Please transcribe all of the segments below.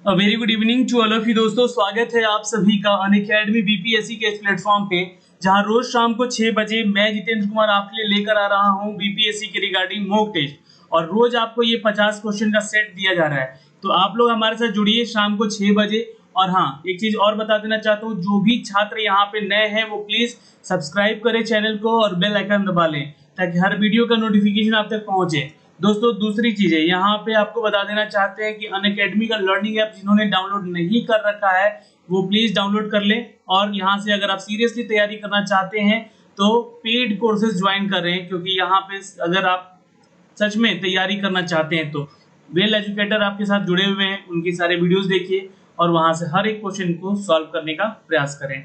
Very good evening to all of you दोस्तों। स्वागत है आप सभी का अनअकैडमी बीपीएससी के इस प्लेटफॉर्म पे, जहां रोज शाम को 6 बजे मैं जितेंद्र कुमार आपके लिए लेकर आ रहा हूं बीपीएससी के रिगार्डिंग मॉक टेस्ट। और रोज आपको ये 50 क्वेश्चन का सेट दिया जा रहा है, तो आप लोग हमारे साथ जुड़िए शाम को 6 बजे। और हाँ, एक चीज और बता देना चाहता हूँ, जो भी छात्र यहाँ पे नए हैं वो प्लीज सब्सक्राइब करें चैनल को और बेल आइकन दबा लें, ताकि हर वीडियो का नोटिफिकेशन आप तक पहुंचे। दोस्तों दूसरी चीज है, यहाँ पे आपको बता देना चाहते हैं कि अनअकैडमी का लर्निंग ऐप जिन्होंने डाउनलोड नहीं कर रखा है वो प्लीज डाउनलोड कर ले। और यहाँ से अगर आप सीरियसली तैयारी करना चाहते हैं तो पेड कोर्सेज ज्वाइन कर रहे हैं, क्योंकि यहाँ पे अगर आप सच में तैयारी करना चाहते हैं तो वेल एजुकेटर आपके साथ जुड़े हुए हैं, उनकी सारे वीडियोस देखिए और वहां से हर एक क्वेश्चन को सॉल्व करने का प्रयास करें।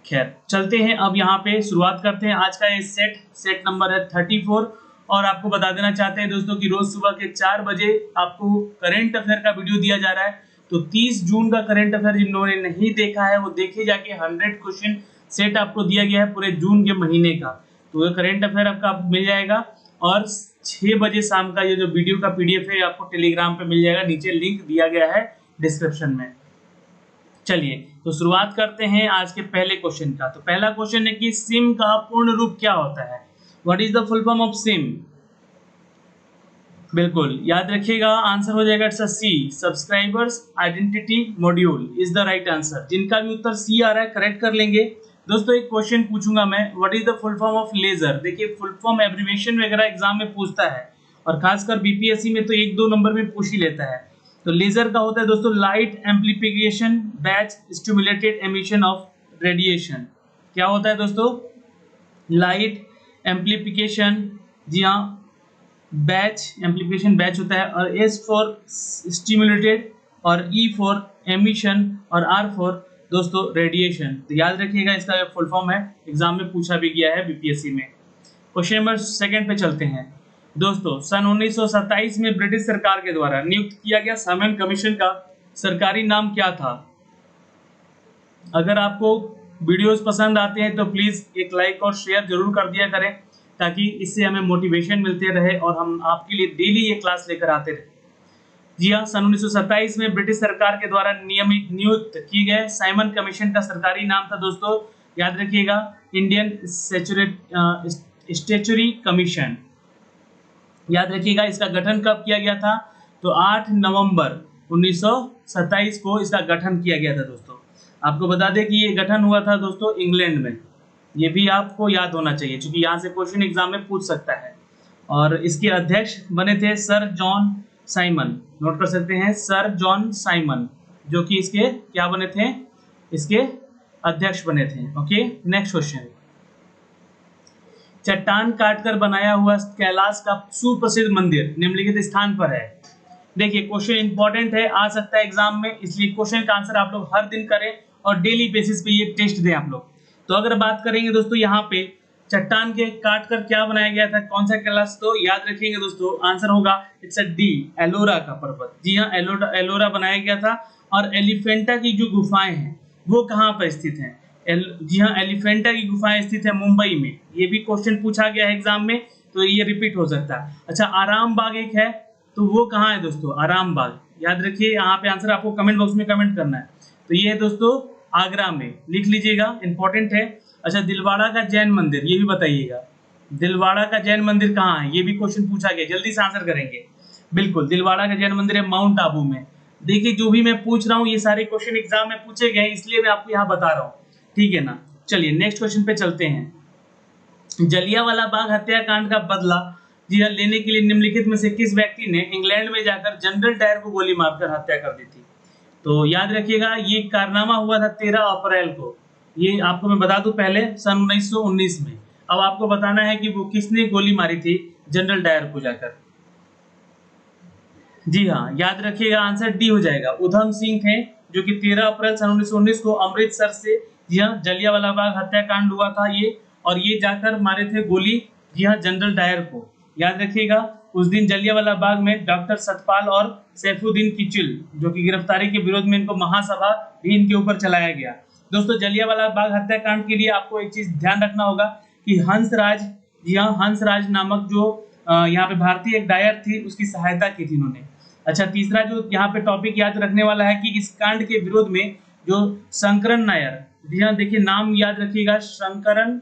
खैर चलते हैं, अब यहाँ पे शुरुआत करते हैं आज का ये सेट नंबर है 34। और आपको बता देना चाहते हैं दोस्तों कि रोज सुबह के 4 बजे आपको करंट अफेयर का वीडियो दिया जा रहा है। तो 30 जून का करंट अफेयर जिन्होंने नहीं देखा है वो देखे जाके 100 क्वेश्चन सेट आपको दिया गया है पूरे जून के महीने का। तो ये करंट अफेयर आपका मिल जाएगा। और 6 बजे शाम का ये जो वीडियो का पीडीएफ है आपको टेलीग्राम पे मिल जाएगा, नीचे लिंक दिया गया है डिस्क्रिप्शन में। चलिए तो शुरुआत करते हैं आज के पहले क्वेश्चन का। तो पहला क्वेश्चन है कि सिम का पूर्ण रूप क्या होता है? What is the full form of SIM? बिल्कुल याद रखिएगा, आंसर हो जाएगा it's C, subscribers identity module is the right answer. जिनका भी उत्तर सी आ रहा है करेक्ट कर लेंगे। दोस्तों एक क्वेश्चन पूछूंगा मैं, what is the full form of laser? देखिए फुल फॉर्म एब्रिविएशन वगैरह एग्जाम में पूछता है और खासकर बीपीएससी में तो 1-2 नंबर में पूछ ही लेता है। तो लेजर का होता है दोस्तों light amplification batch stimulated emission of radiation. क्या होता है दोस्तों? लाइट एम्प्लीफिकेशन, जी हाँ बैच, एम्प्लीफिकेशन बैच होता है, और एस फॉर स्टिमुलेटेड और ई फॉर एमिशन और आर फॉर दोस्तों रेडिएशन। तो याद रखिएगा इसका फुल फॉर्म है, एग्जाम में पूछा भी गया है बीपीएससी में। क्वेश्चन नंबर 2 पे चलते हैं दोस्तों। सन 1927 में ब्रिटिश सरकार के द्वारा नियुक्त किया गया साइमन कमीशन का सरकारी नाम क्या था? अगर आपको वीडियोस पसंद आते हैं तो प्लीज एक लाइक और शेयर जरूर कर दिया करें, ताकि इससे हमें मोटिवेशन मिलते रहे और हम आपके लिए डेली ये क्लास लेकर आते रहे। जी हाँ, सन 1927 में ब्रिटिश सरकार के द्वारा नियुक्त किए गए साइमन कमीशन का सरकारी नाम था दोस्तों, याद रखिएगा, इंडियन स्टैट्यूटरी कमीशन। याद रखिएगा इसका गठन कब किया गया था? तो 8 नवंबर 1927 को इसका गठन किया गया था दोस्तों। आपको बता दें कि ये गठन हुआ था दोस्तों इंग्लैंड में, ये भी आपको याद होना चाहिए क्योंकि यहाँ से क्वेश्चन एग्जाम में पूछ सकता है। और इसके अध्यक्ष बने थे सर जॉन साइमन, नोट कर सकते हैं सर जॉन साइमन, जो कि इसके क्या बने थे? इसके अध्यक्ष बने थे। Okay, next question. चट्टान काटकर बनाया हुआ कैलाश का सुप्रसिद्ध मंदिर निम्नलिखित स्थान पर है। देखिए क्वेश्चन इंपॉर्टेंट है, आ सकता है एग्जाम में, इसलिए क्वेश्चन का आंसर आप लोग हर दिन करें और डेली बेसिस पे ये टेस्ट दें आप लोग। तो अगर बात करेंगे दोस्तों यहाँ पे चट्टान के काट कर क्या बनाया गया था, कौन सा कैलाश? तो याद रखेंगे दोस्तों आंसर होगा इट्स अ डी, एलोरा का पर्वत। जी हाँ, एलोरा बनाया गया था। और एलिफेंटा की जो गुफाएं हैं वो कहाँ पर स्थित हैं? जी हाँ, एलिफेंटा की गुफाएं स्थित है मुंबई में। ये भी क्वेश्चन पूछा गया है एग्जाम में, तो ये रिपीट हो सकता है। अच्छा, आराम बाग एक है, तो वो कहाँ है दोस्तों? आराम बाग, याद रखिए, यहाँ पे आंसर आपको कमेंट बॉक्स में कमेंट करना है। तो ये है दोस्तों आगरा में, लिख लीजिएगा, इंपॉर्टेंट है। अच्छा, दिलवाड़ा का जैन मंदिर, ये भी बताइएगा, दिलवाड़ा का जैन मंदिर कहाँ है? ये भी क्वेश्चन पूछा गया, जल्दी से आंसर करेंगे। बिल्कुल, दिलवाड़ा का जैन मंदिर है माउंट आबू में। देखिए जो भी मैं पूछ रहा हूँ ये सारे क्वेश्चन एग्जाम में पूछे गए, इसलिए मैं आपको यहाँ बता रहा हूँ, ठीक है ना। चलिए नेक्स्ट क्वेश्चन पे चलते हैं। जलियांवाला बाग हत्याकांड का बदला जी हाँ लेने के लिए निम्नलिखित में से किस व्यक्ति ने इंग्लैंड में जाकर जनरल डायर को गोली मारकर हत्या कर दी थी? तो याद रखिएगा ये कारनामा हुआ था 13 अप्रैल को। ये आपको मैं बता दूं पहले, सन 1919 में। अब आपको बताना है कि वो किसने गोली मारी थी जनरल डायर को जाकर। जी हाँ, याद रखिएगा आंसर डी हो जाएगा, उधम सिंह थे, जो कि 13 अप्रैल सन 1919 को अमृतसर से, जी हाँ, जलियांवाला बाग हत्याकांड हुआ था ये, और ये जाकर मारे थे गोली, जी हाँ, जनरल डायर को। याद रखिएगा उस दिन जलियांवाला बाग में डॉक्टर सतपाल और सैफुद्दीन किचिल, जो कि गिरफ्तारी के विरोध में इनको महासभा भी इनके ऊपर चलाया गया। दोस्तों जलियांवाला बाग हत्याकांड के लिए आपको एक चीज ध्यान रखना होगा कि हंसराज, जी हाँ, हंसराज नामक जो यहाँ पे भारतीय एक डायर थी, उसकी सहायता की थी इन्होंने। अच्छा, तीसरा जो यहाँ पे टॉपिक याद रखने वाला है कि इस कांड के विरोध में जो शंकरन नायर, ध्यान देखिए नाम याद रखिएगा, शंकरन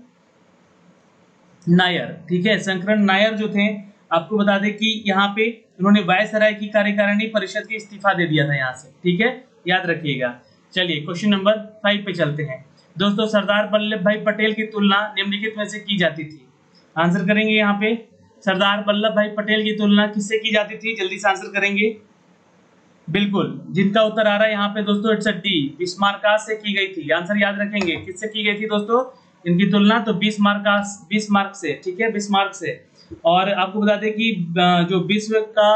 नायर, ठीक है। शंकरन नायर जो थे, आपको बता दें कि यहाँ पे उन्होंने वायसराय की कार्यकारिणी परिषद के इस्तीफा दे दिया था यहाँ से, ठीक है, याद रखिएगा। चलिए क्वेश्चन नंबर 5 पे चलते हैं दोस्तों। सरदार वल्लभ भाई पटेल की तुलना निम्नलिखित में से की जाती थी। आंसर करेंगे यहाँ पे, सरदार वल्लभ भाई पटेल की तुलना किससे की जाती थी, जल्दी से आंसर करेंगे। बिल्कुल, जिनका उत्तर आ रहा है यहाँ पे दोस्तों, इट्स डी, बिस्मार्कास से की गई थी। आंसर याद रखेंगे, किससे की गई थी दोस्तों इनकी तुलना, तो बिस्मार्क से, ठीक है, बिस्मार्क से। और आपको बता दें कि जो विश्व का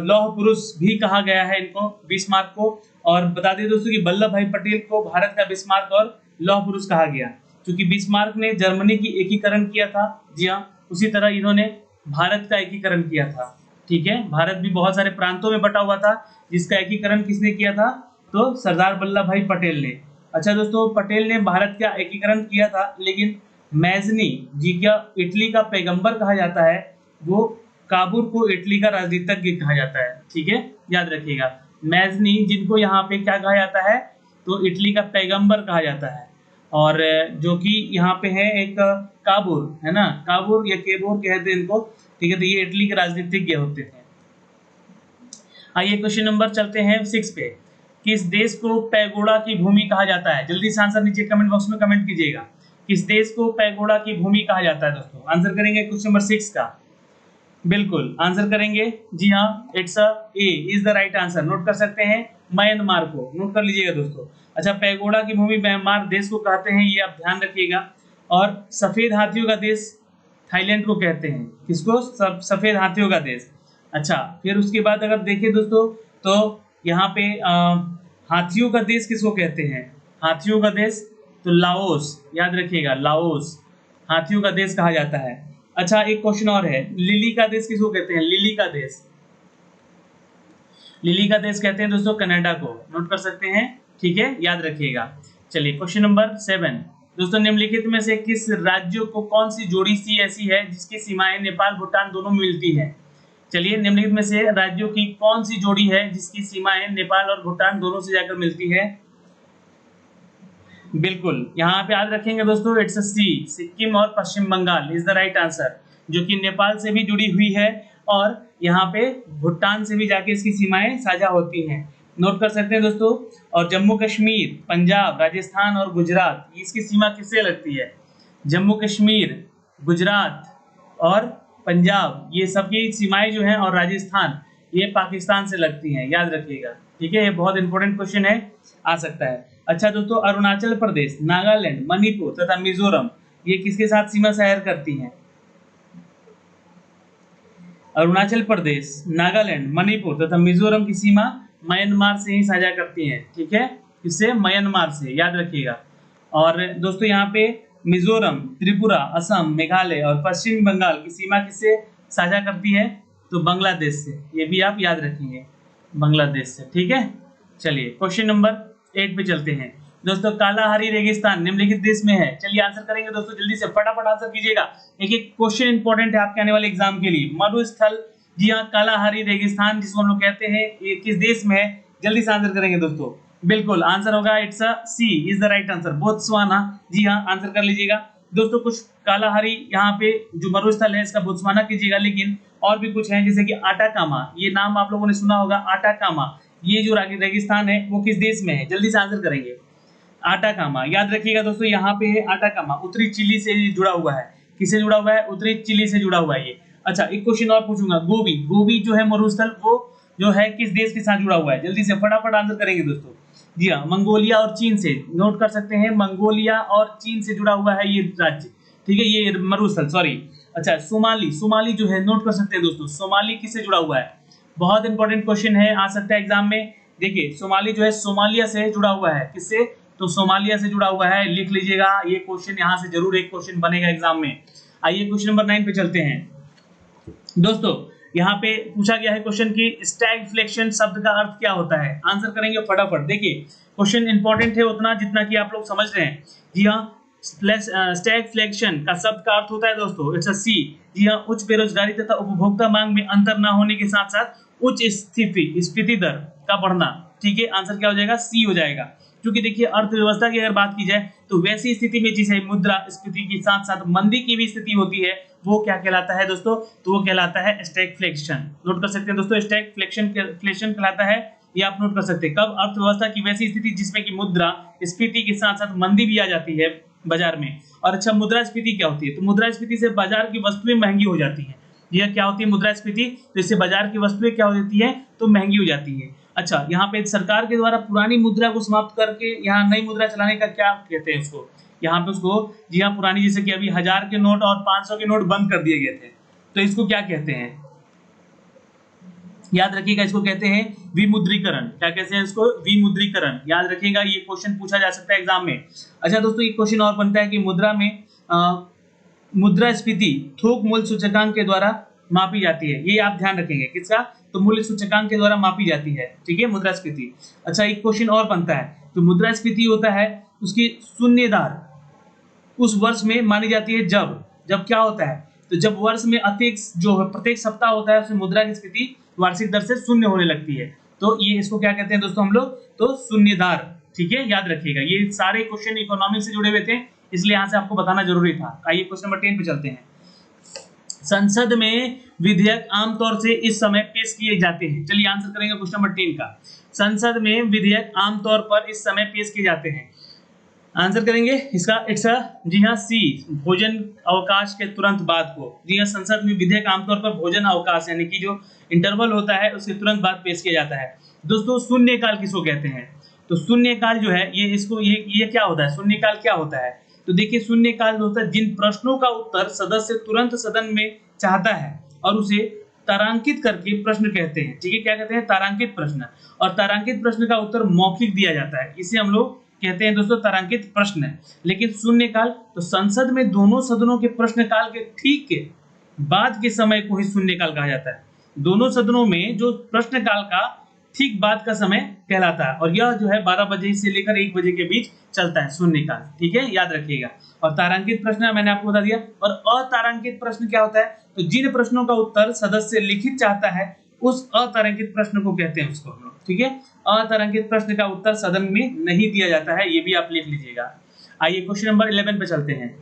लौह पुरुष भी कहा गया है इनको, बिस्मार्क को। और बता दें दोस्तों कि वल्लभ भाई पटेल को भारत का बिस्मार्क और लौह पुरुष कहा गया, क्योंकि बिस्मार्क ने जर्मनी की एकीकरण किया था, जी हाँ, उसी तरह इन्होंने भारत का एकीकरण किया था, ठीक है। भारत भी बहुत सारे प्रांतों में बटा हुआ था, जिसका एकीकरण किसने किया था, तो सरदार वल्लभ भाई पटेल ने। अच्छा दोस्तों, पटेल ने भारत का एकीकरण किया था, लेकिन मैजनी जी क्या इटली का पैगंबर कहा जाता है, वो काबुल को इटली का राजनीतिज्ञ कहा जाता है, ठीक है, याद रखिएगा। मैजनी जिनको यहाँ पे क्या कहा जाता है, तो इटली का पैगंबर कहा जाता है, और जो कि यहाँ पे है एक काबुल, है ना, काबुल या केबोर कहते हैं इनको, ठीक है, तो ये इटली के राजनीतिज्ञ होते थे। आइए क्वेश्चन नंबर चलते हैं 6 पे। किस देश को पैगोडा की भूमि कहा जाता है, जल्दी से आंसर नीचे कमेंट बॉक्स में कमेंट कीजिएगा। किस देश को पैगोडा की भूमि कहा जाता है दोस्तों, आंसर करेंगे क्वेश्चन नंबर 6 का। बिल्कुल आंसर करेंगे, जी हाँ, it's a is the right answer. Note कर सकते हैं, म्यांमार को नोट कर लीजिएगा दोस्तों। अच्छा, पैगोडा की भूमि म्यांमार देश को कहते हैं, ये आप ध्यान रखिएगा। और सफेद हाथियों का देश थाईलैंड को कहते हैं, किसको, सफेद हाथियों का देश। अच्छा, फिर उसके बाद अगर देखें दोस्तों, तो यहाँ पे हाथियों का देश किसको कहते हैं, हाथियों का देश, तो लाओस, याद रखिएगा, लाओस हाथियों का देश कहा जाता है। अच्छा, एक क्वेश्चन और है, लिली का देश किसको कहते हैं, लिली का देश, लिली का देश कहते हैं दोस्तों कनाडा को, नोट कर सकते हैं, ठीक है, याद रखिएगा। चलिए क्वेश्चन नंबर 7 दोस्तों, निम्नलिखित में से किस राज्यों को कौन सी जोड़ी सी ऐसी है जिसकी सीमाएं नेपाल भूटान दोनों में मिलती हैं। चलिए, निम्नलिखित में से राज्यों की कौन सी जोड़ी है जिसकी सीमाएं नेपाल और भूटान दोनों से जाकर मिलती है। बिल्कुल, यहाँ पे याद रखेंगे दोस्तों, इट्स सी, सिक्किम और Paschim Bangal is the right answer, जो कि नेपाल से भी जुड़ी हुई है और यहाँ पे भूटान से भी जाके इसकी सीमाएं साझा होती हैं, नोट कर सकते हैं दोस्तों। और जम्मू कश्मीर, पंजाब, राजस्थान और गुजरात, इसकी सीमा किससे लगती है, जम्मू कश्मीर, गुजरात और पंजाब, ये सबकी सीमाएं जो हैं, और राजस्थान, ये पाकिस्तान से लगती हैं, याद रखिएगा, ठीक है, ये बहुत इंपॉर्टेंट क्वेश्चन है, आ सकता है। अच्छा दोस्तों, अरुणाचल प्रदेश, नागालैंड, मणिपुर तथा मिजोरम, ये किसके साथ सीमा शेयर करती हैं, अरुणाचल प्रदेश, नागालैंड, मणिपुर तथा मिजोरम की सीमा म्यांमार से ही साझा करती हैं, ठीक है, किससे, म्यांमार से, याद रखिएगा। और दोस्तों यहाँ पे मिजोरम, त्रिपुरा, असम, मेघालय और पश्चिम बंगाल की सीमा किससे साझा करती है, तो बांग्लादेश से, ये भी आप याद रखेंगे, बांग्लादेश से, ठीक है। चलिए क्वेश्चन नंबर 8 पे चलते हैं दोस्तों। कालाहारी रेगिस्तान निम्नलिखित देश में है, चलिए आंसर करेंगे दोस्तों, जल्दी से फटाफट आंसर कीजिएगा, एक एक क्वेश्चन इंपॉर्टेंट है आपके आने वाले एग्जाम के लिए। मरुस्थल, जी हाँ, कालाहारी रेगिस्तान जिसको हम लोग कहते हैं, ये किस देश में है, जल्दी से आंसर करेंगे दोस्तों। बिल्कुल आंसर होगा, it's C is the right answer, Botswana, जी हाँ, आंसर कर लीजिएगा दोस्तों। कुछ कालाहारी यहाँ पे जो मरुस्थल है इसका बोत्सवाना कीजिएगा, लेकिन और भी कुछ है, जैसे कि आटाकामा, ये नाम आप लोगों ने सुना होगा, आटाकामा, ये जो रेगिस्तान है वो किस देश में है, जल्दी से आंसर करेंगे। आटाकामा, याद रखिएगा दोस्तों, यहाँ पे है आटाकामा, उत्तरी चिली से जुड़ा हुआ है, किससे जुड़ा हुआ है, उत्तरी चिली से जुड़ा हुआ है ये। अच्छा, एक क्वेश्चन और पूछूंगा, गोबी, गोबी जो है मरुस्थल, वो जो है किस देश के साथ जुड़ा हुआ है, जल्दी से फटाफट आंसर करेंगे दोस्तों। जी हाँ, मंगोलिया और चीन से, नोट कर सकते हैं, मंगोलिया और चीन से जुड़ा हुआ है ये राज्य, ठीक है, ये मरुस्थल, सॉरी। अच्छा, सोमाली, सोमाली जो है, नोट कर सकते हैं दोस्तों, सोमाली किससे जुड़ा हुआ है, बहुत इंपॉर्टेंट क्वेश्चन है, आ सकता है एग्जाम में। देखिए, सोमाली जो है सोमालिया से जुड़ा हुआ है, किससे, तो सोमालिया से जुड़ा हुआ है, लिख लीजिएगा, ये क्वेश्चन यहाँ से जरूर एक क्वेश्चन बनेगा एग्जाम में। आइए क्वेश्चन नंबर 9 पे चलते हैं दोस्तों। यहाँ पे पूछा गया है क्वेश्चन की स्टैगफ्लेक्शन शब्द का अर्थ क्या होता है, आंसर करेंगे फटाफट। देखिए, क्वेश्चन इंपॉर्टेंट है उतना जितना कि आप लोग समझ रहे हैं। जी हाँ, स्टैगफ्लेक्शन का शब्द का अर्थ होता है दोस्तों, इट्स अ सी, जी हाँ, उच्च बेरोजगारी तथा उपभोक्ता मांग में अंतर न होने के साथ साथ उच्च स्फीति दर का बढ़ना। ठीक है, आंसर क्या हो जाएगा, सी हो जाएगा। क्योंकि देखिए अर्थव्यवस्था की अगर बात की जाए तो वैसी स्थिति में जिसे मुद्रास्फीति के साथ साथ मंदी की भी स्थिति होती है वो क्या कहलाता है दोस्तों, तो वो कहलाता है स्टैगफ्लेशन। नोट कर सकते हैं दोस्तों, स्टैगफ्लेशन कहलाता है, ये आप नोट कर सकते हैं। कब, अर्थव्यवस्था की वैसी स्थिति जिसमें कि मुद्रा स्फीति के साथ साथ मंदी भी आ जाती है बाजार में। और अच्छा, मुद्रास्फीति क्या होती है, तो मुद्रास्फीति से बाजार की वस्तुएं महंगी हो जाती हैं। यह क्या होती है मुद्रास्फीति, तो इससे बाजार की वस्तुएं क्या हो जाती है, तो महंगी हो जाती है। अच्छा, यहाँ पे सरकार के द्वारा पुरानी मुद्रा को समाप्त करके यहाँ नई मुद्रा चलाने का क्या कहते हैं उसको, यहाँ पे उसको, जी हाँ, पुरानी जैसे कि अभी 1000 के नोट और 500 के नोट बंद कर दिए गए थे, तो इसको क्या कहते हैं, याद रखिएगा, इसको कहते हैं विमुद्रीकरण। क्या कहते हैं इसको, विमुद्रीकरण। याद रखिएगा, ये क्वेश्चन पूछा जा सकता है एग्जाम में। अच्छा दोस्तों, एक क्वेश्चन और बनता है कि मुद्रा में मुद्रास्फीति थोक मूल्य सूचकांक के द्वारा मापी जाती है। ये आप ध्यान रखेंगे, किसका, तो मूल्य सूचकांक के द्वारा मापी जाती है। ठीक है, मुद्रास्फीति। अच्छा, एक क्वेश्चन और बनता है, तो मुद्रास्फीति होता है उसकी शून्य दर उस वर्ष में मानी जाती है जब क्या होता है, तो जब वर्ष में अतिरिक्त जो है प्रत्येक सप्ताह होता है उसमें मुद्रा की स्फीति वार्षिक दर से शून्य होने लगती है। तो ये इसको क्या कहते हैं दोस्तों हम लोग, तो शून्य दर। ठीक है, याद रखिएगा, ये सारे क्वेश्चन इकोनॉमिक्स से जुड़े हुए थे, इसलिए यहाँ से आपको बताना जरूरी था। आइए क्वेश्चन नंबर 10 पे चलते हैं। संसद में विधेयक आमतौर से इस समय पेश किए जाते हैं। चलिए आंसर करेंगे क्वेश्चन नंबर 10 का। संसद में विधेयक आमतौर पर इस समय पेश किए जाते हैं। आंसर करेंगे इसका जी हाँ, सी, भोजन अवकाश के तुरंत बाद को। जी हाँ, संसद में विधेयक आमतौर पर भोजन अवकाश यानी कि जो इंटरवल होता है उसके तुरंत बाद पेश किया जाता है। दोस्तों शून्यकाल किसको कहते हैं, तो शून्यकाल जो है ये क्या होता है, शून्यकाल क्या होता है, तो देखिए शून्यकाल होता है जिन प्रश्नों का उत्तर सदस्य तुरंत सदन में चाहता है और उसे तारांकित करके प्रश्न कहते हैं। ठीक है, क्या कहते हैं, तारांकित प्रश्न। और तारांकित प्रश्न का उत्तर मौखिक दिया जाता है, इसे हम लोग कहते हैं दोस्तों तारांकित प्रश्न। लेकिन शून्यकाल, तो संसद में दोनों सदनों के प्रश्नकाल के ठीक के बाद के समय को ही शून्यकाल कहा जाता है। दोनों सदनों में जो प्रश्नकाल का ठीक बाद का समय कहलाता है, और यह जो है 12 बजे से लेकर 1 बजे के बीच चलता है शून्यकाल। ठीक है, याद रखिएगा। और तारांकित प्रश्न मैंने आपको बता दिया। और अतारांकित प्रश्न क्या होता है, तो जिन प्रश्नों का उत्तर सदस्य लिखित चाहता है उस अतारांकित प्रश्न को कहते हैं उसको। ठीक है, अतारांकित प्रश्न का उत्तर सदन में नहीं दिया जाता है, ये भी आप लिख लीजिएगा। आइए क्वेश्चन नंबर 11 पे चलते हैं।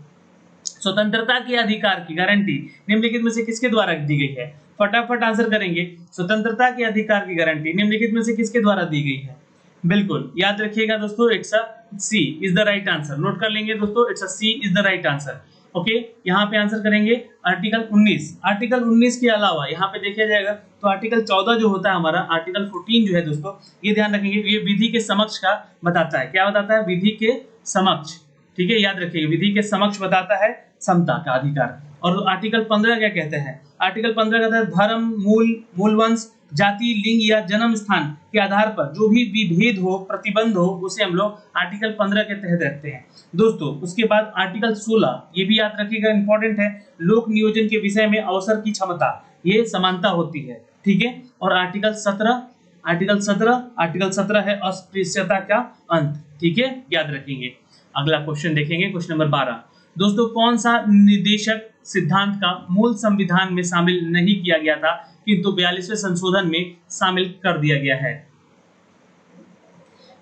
स्वतंत्रता के अधिकार की गारंटी निम्नलिखित में से किसके द्वारा दी गई है, फटाफट आंसर करेंगे। स्वतंत्रता के अधिकार की गारंटी निम्नलिखित में से किसके द्वारा दी गई है, बिल्कुल याद रखिएगा दोस्तों, it's a C is the right answer. Note कर लेंगे दोस्तों, it's a C is the right answer. Okay, यहाँ पे आंसर करेंगे आर्टिकल 19। आर्टिकल 19 के अलावा यहाँ पे देखा जाएगा तो आर्टिकल 14 जो होता है हमारा, आर्टिकल 14 जो है दोस्तों, ये ध्यान रखेंगे, ये विधि के समक्ष का बताता है। क्या बताता है, विधि के समक्ष। ठीक है, याद रखिएगा, विधि के समक्ष बताता है समता का अधिकार। और आर्टिकल 15 क्या कहते हैं, आर्टिकल 15 कहता है धर्म, मूल वंश, जाति, लिंग या जन्म स्थान के आधार पर जो भी विभेद हो, प्रतिबंध हो, उसे हम लोग आर्टिकल 15 के तहत रखते हैं दोस्तों। उसके बाद आर्टिकल 16, ये भी याद रखिएगा, इंपॉर्टेंट है, लोक नियोजन के विषय में अवसर की क्षमता, ये समानता होती है। ठीक है, और आर्टिकल 17 है अस्पृश्यता का अंत। ठीक है, याद रखेंगे। अगला क्वेश्चन देखेंगे, क्वेश्चन नंबर 12। दोस्तों कौन सा निर्देशक सिद्धांत का मूल संविधान में शामिल नहीं किया गया था किंतु 42वें संशोधन में शामिल कर दिया गया है।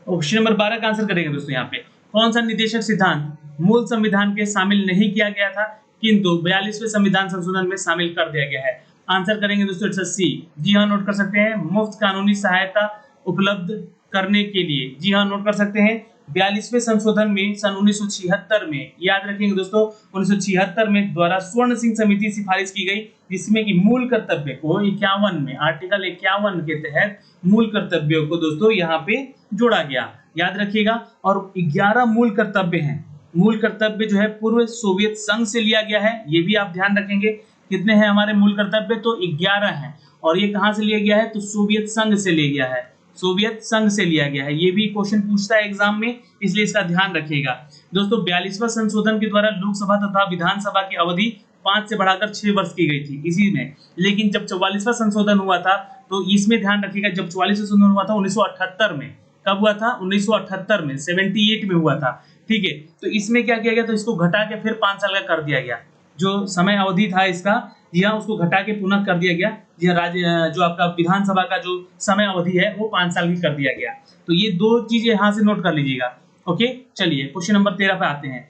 ऑप्शन नंबर 12 का आंसर करेंगे दोस्तों। यहाँ पे कौन सा निर्देशक सिद्धांत मूल संविधान के शामिल नहीं किया गया था किंतु 42वें संविधान संशोधन में शामिल कर दिया गया है। आंसर करेंगे दोस्तों, इट्स सी। जी हाँ, नोट कर सकते हैं, मुफ्त कानूनी सहायता उपलब्ध करने के लिए। जी हाँ, नोट कर सकते हैं, 42वें संशोधन में सन 1976 में, याद रखेंगे दोस्तों, 1976 में द्वारा स्वर्ण सिंह समिति सिफारिश की गई, जिसमें कि मूल कर्तव्य को 51 में, आर्टिकल 51 के तहत मूल कर्तव्यों को दोस्तों यहाँ पे जोड़ा गया। याद रखिएगा, और 11 मूल कर्तव्य हैं। मूल कर्तव्य जो है पूर्व सोवियत संघ से लिया गया है, ये भी आप ध्यान रखेंगे। कितने हैं हमारे मूल कर्तव्य, तो 11 हैं। और ये कहाँ से लिया गया है, तो सोवियत संघ से लिया गया है, सोवियत संघ से लिया गया है। ये भी क्वेश्चन पूछता है एग्जाम में, इसलिए इसका ध्यान रखिएगा दोस्तों। 42वां संशोधन के द्वारा लोकसभा तथा विधानसभा की अवधि 5 से बढ़ाकर 6 वर्ष की गई थी इसी में। लेकिन जब 44वां संशोधन हुआ था, तो इसमें ध्यान रखिएगा, जब 44वां संशोधन हुआ था 1978 में, कब हुआ था, 1978 में, 78 में हुआ था। ठीक है, तो इसमें क्या किया गया, तो इसको घटा के फिर 5 साल का कर दिया गया। जो समय अवधि था इसका जी हाँ, उसको घटा के पुनः कर दिया गया। जी हाँ, राज्य जो आपका विधानसभा का जो समय अवधि है वो 5 साल की कर दिया गया। तो ये 2 चीजें यहाँ से नोट कर लीजिएगा। ओके, चलिए क्वेश्चन नंबर 13 पे आते हैं।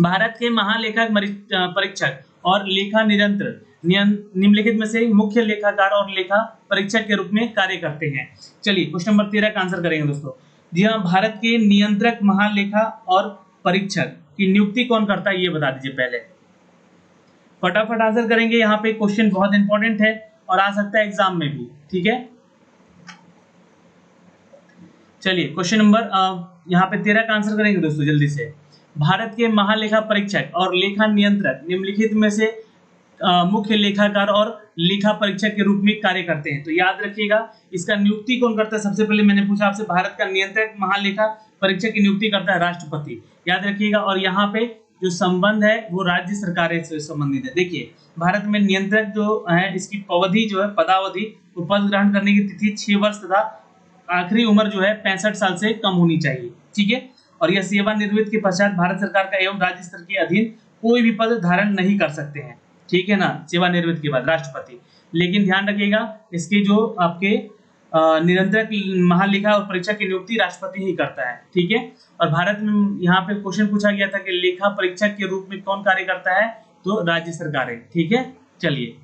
भारत के महालेखा परीक्षक और लेखा नियंत्रक निम्नलिखित में से मुख्य लेखाकार और लेखा परीक्षक के रूप में कार्य करते हैं। चलिए क्वेश्चन नंबर 13 का आंसर करेंगे दोस्तों। जी हाँ, भारत के नियंत्रक महालेखा और परीक्षक की नियुक्ति कौन करता है ये बता दीजिए पहले। फटाफट आंसर करेंगे, यहाँ पे क्वेश्चन बहुत इंपॉर्टेंट है और आ सकता है एग्जाम में भी। ठीक है, चलिए क्वेश्चन नंबर यहाँ पे 13 का आंसर करेंगे दोस्तों जल्दी से। भारत के महालेखा परीक्षक और लेखा नियंत्रक निम्नलिखित में से मुख्य लेखाकार और लेखा परीक्षक के रूप में कार्य करते हैं। तो याद रखिएगा, इसका नियुक्ति कौन करता है। सबसे पहले मैंने पूछा आपसे, भारत का नियंत्रक महालेखा परीक्षक की नियुक्ति करता है राष्ट्रपति, याद रखिएगा। और यहाँ पे जो संबंध है वो राज्य सरकार से संबंधित है। देखिए, भारत में नियंत्रक जो है इसकी अवधि जो है पदावधि, वो पद ग्रहण करने की तिथि 6 वर्ष तथा आखिरी उम्र जो है 65 साल से कम होनी चाहिए। ठीक है, और यह सेवानिवृत्ति के पश्चात भारत सरकार का एवं राज्य स्तर के अधीन कोई भी पद धारण नहीं कर सकते हैं। ठीक है ना, सेवानिवृत्ति के बाद राष्ट्रपति। लेकिन ध्यान रखिएगा, इसके जो आपके नियंत्रक महालेखा और परीक्षक की नियुक्ति राष्ट्रपति ही करता है। ठीक है, और भारत में यहाँ पे क्वेश्चन पूछा गया था कि लेखा परीक्षक के रूप में कौन कार्य करता है, तो राज्य सरकार है। ठीक है, चलिए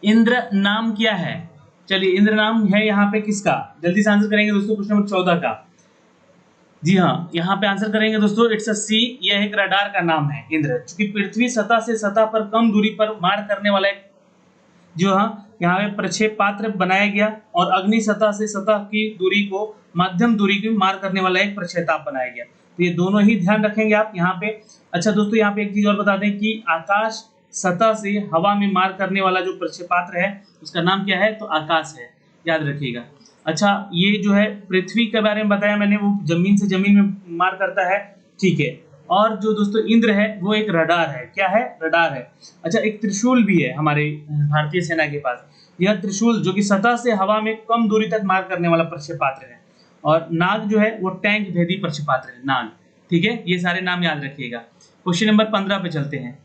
इंद्र नाम क्या है। चलिए इंद्र नाम है यहाँ पे किसका, जल्दी से आंसर करेंगे दोस्तों क्वेश्चन नंबर 14 का। जी हाँ, यहाँ पे आंसर करेंगे दोस्तों, इट्स अ सी। यह एक रडार का नाम है इंद्र, क्योंकि पृथ्वी सतह से सतह पर कम दूरी पर मार करने वाला एक जो हाँ यहाँ पे प्रक्षेपात्र बनाया गया, और अग्नि सतह से सतह की दूरी को मध्यम दूरी की मार करने वाला एक प्रक्षेपात्र बनाया गया। तो ये दोनों ही ध्यान रखेंगे आप यहाँ पे। अच्छा दोस्तों, यहाँ पे एक चीज और बता दें कि आकाश सतह से हवा में मार करने वाला जो प्रक्षेपात्र है उसका नाम क्या है, तो आकाश है, याद रखिएगा। अच्छा, ये जो है पृथ्वी के बारे में बताया मैंने, वो जमीन से जमीन में मार करता है। ठीक है, और जो दोस्तों इंद्र है वो एक रडार है। क्या है, रडार है। अच्छा, एक त्रिशूल भी है हमारे भारतीय सेना के पास। यह त्रिशूल जो कि सतह से हवा में कम दूरी तक मार करने वाला प्रक्षेपात्र है। और नाग जो है वो टैंक भेदी प्रक्षेपात्र है, नाग। ठीक है, ये सारे नाम याद रखिएगा। क्वेश्चन नंबर 15 पे चलते हैं।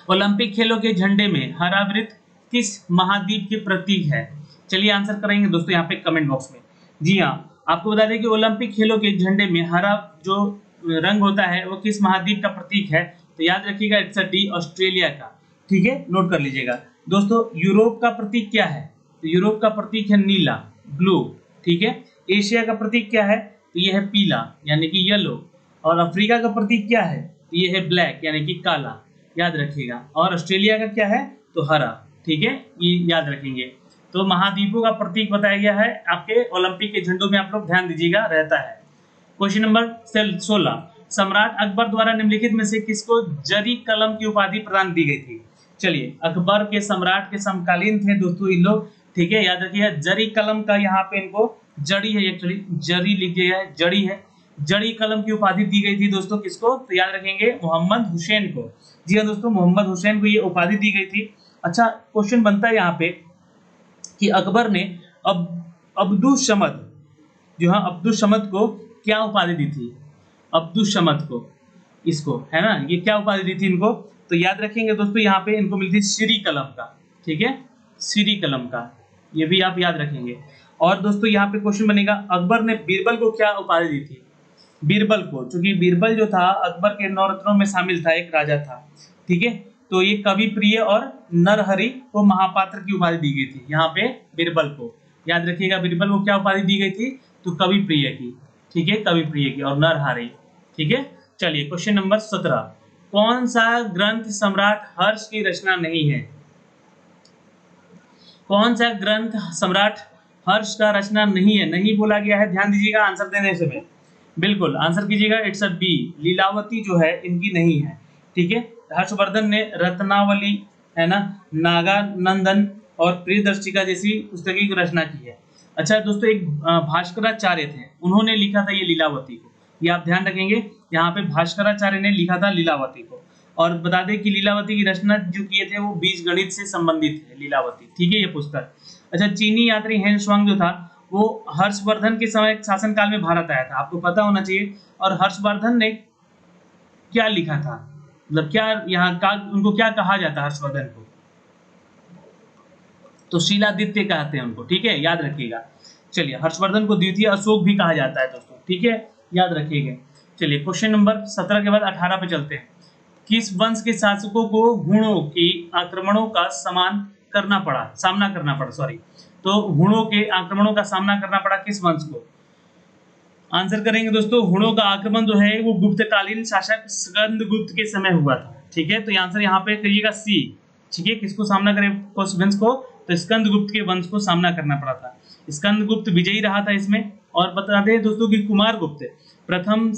ओलंपिक खेलों के झंडे में हरा वृत्त किस महाद्वीप के प्रतीक है। चलिए आंसर करेंगे दोस्तों यहाँ पे कमेंट बॉक्स में। जी हाँ, आपको बता दें कि ओलंपिक खेलों के झंडे में हरा जो रंग होता है वो किस महाद्वीप का प्रतीक है, तो याद रखिएगा इट्स अ डी, ऑस्ट्रेलिया का। ठीक है, नोट कर लीजिएगा दोस्तों। यूरोप का प्रतीक क्या है, तो यूरोप का प्रतीक है नीला, ब्लू। ठीक है, एशिया का प्रतीक क्या है, तो ये है पीला यानी कि येलो। और अफ्रीका का प्रतीक क्या है, तो ये है ब्लैक यानी कि काला, याद रखिएगा। और ऑस्ट्रेलिया का क्या है, तो हरा। ठीक है, ये याद रखेंगे। तो महाद्वीपों का प्रतीक बताया गया है आपके ओलंपिक के झंडों में, आप लोग ध्यान दीजिएगा, रहता है। क्वेश्चन नंबर 16, सम्राट अकबर द्वारा निम्नलिखित में से किसको जरी कलम की उपाधि प्रदान की गई थी। चलिए, अकबर के सम्राट के समकालीन थे दोस्तों इन लोग। ठीक है, याद रखिएगा जरी कलम का यहाँ पे इनको जड़ी है, एक्चुअली जरी लिख दिया है, जड़ी है। जड़ी कलम की उपाधि दी गई थी दोस्तों किसको, तो याद रखेंगे मोहम्मद हुसैन को। जी हाँ दोस्तों, मोहम्मद हुसैन को ये उपाधि दी गई थी। अच्छा, क्वेश्चन बनता है यहाँ पे कि अकबर ने अब्दुस समद जो है अब्दुस समद को क्या उपाधि दी थी। अब्दुस समद को, इसको है ना, ये क्या उपाधि दी थी इनको, तो याद रखेंगे दोस्तों यहाँ पे इनको मिलती श्री कलम का। ठीक है, श्री कलम का, ये भी आप याद रखेंगे। और दोस्तों यहाँ पे क्वेश्चन बनेगा, अकबर ने बीरबल को क्या उपाधि दी थी। बीरबल को, क्योंकि बीरबल जो था अकबर के नौरत्नों में शामिल था, एक राजा था। ठीक है, तो ये कवि प्रिय और नरहरि को महापात्र की उपाधि दी गई थी। यहाँ पे बीरबल को याद रखिएगा, बीरबल को क्या उपाधि दी गई थी, तो कवि प्रिय की। ठीक है, कवि प्रिय की और नरहरि। ठीक है, चलिए क्वेश्चन नंबर 17, कौन सा ग्रंथ सम्राट हर्ष की रचना नहीं है। कौन सा ग्रंथ सम्राट हर्ष का रचना नहीं है, नहीं बोला गया है, ध्यान दीजिएगा आंसर देने से पहले। बिल्कुल आंसर कीजिएगा, इट्स अ बी, लीलावती जो है इनकी नहीं है। ठीक है, हर्षवर्धन ने रत्नावली है ना, नागानंदन और प्रियदर्शिका जैसी पुस्तकों की रचना की है। अच्छा दोस्तों, एक भास्कराचार्य थे, उन्होंने लिखा था ये लीलावती को, ये आप ध्यान रखेंगे। यहाँ पे भास्कराचार्य ने लिखा था लीलावती को। और बता दें कि लीलावती की रचना जो किए थे वो बीज गणित से संबंधित है लीलावती। ठीक है, ये पुस्तक। अच्छा, चीनी यात्री हेनशुआंग जो था वो हर्षवर्धन के समय शासनकाल में भारत आया था, आपको पता होना चाहिए। और हर्षवर्धन ने क्या लिखा था, मतलब क्या यहाँ का उनको क्या कहा जाता है हर्षवर्धन को, तो शीलादित्य कहते हैं उनको, ठीक है, याद रखिएगा। चलिए, हर्षवर्धन को द्वितीय अशोक भी कहा जाता है दोस्तों, ठीक है, याद रखिएगा। चलिए, क्वेश्चन नंबर 17 के बाद 18 पे चलते हैं। किस वंश के शासकों को हुणों के आक्रमणों का सामना करना पड़ा, सॉरी, तो हुणों के आक्रमणों का सामना करना पड़ा किस वंश को? आंसर करेंगे दोस्तों, हुणों का आक्रमण जो है वो गुप्तकालीन शासक स्कंदगुप्त के समय हुआ था, ठीक है, तो आंसर यहाँ पे करिएगा सी, ठीक है। किसको सामना करे, उस वंश को, तो स्कंदगुप्त के वंश को सामना करना पड़ा था। स्कंदगुप्त विजयी रहा था इसमें। और बता दें दोस्तों कि कुमारगुप्त प्रथम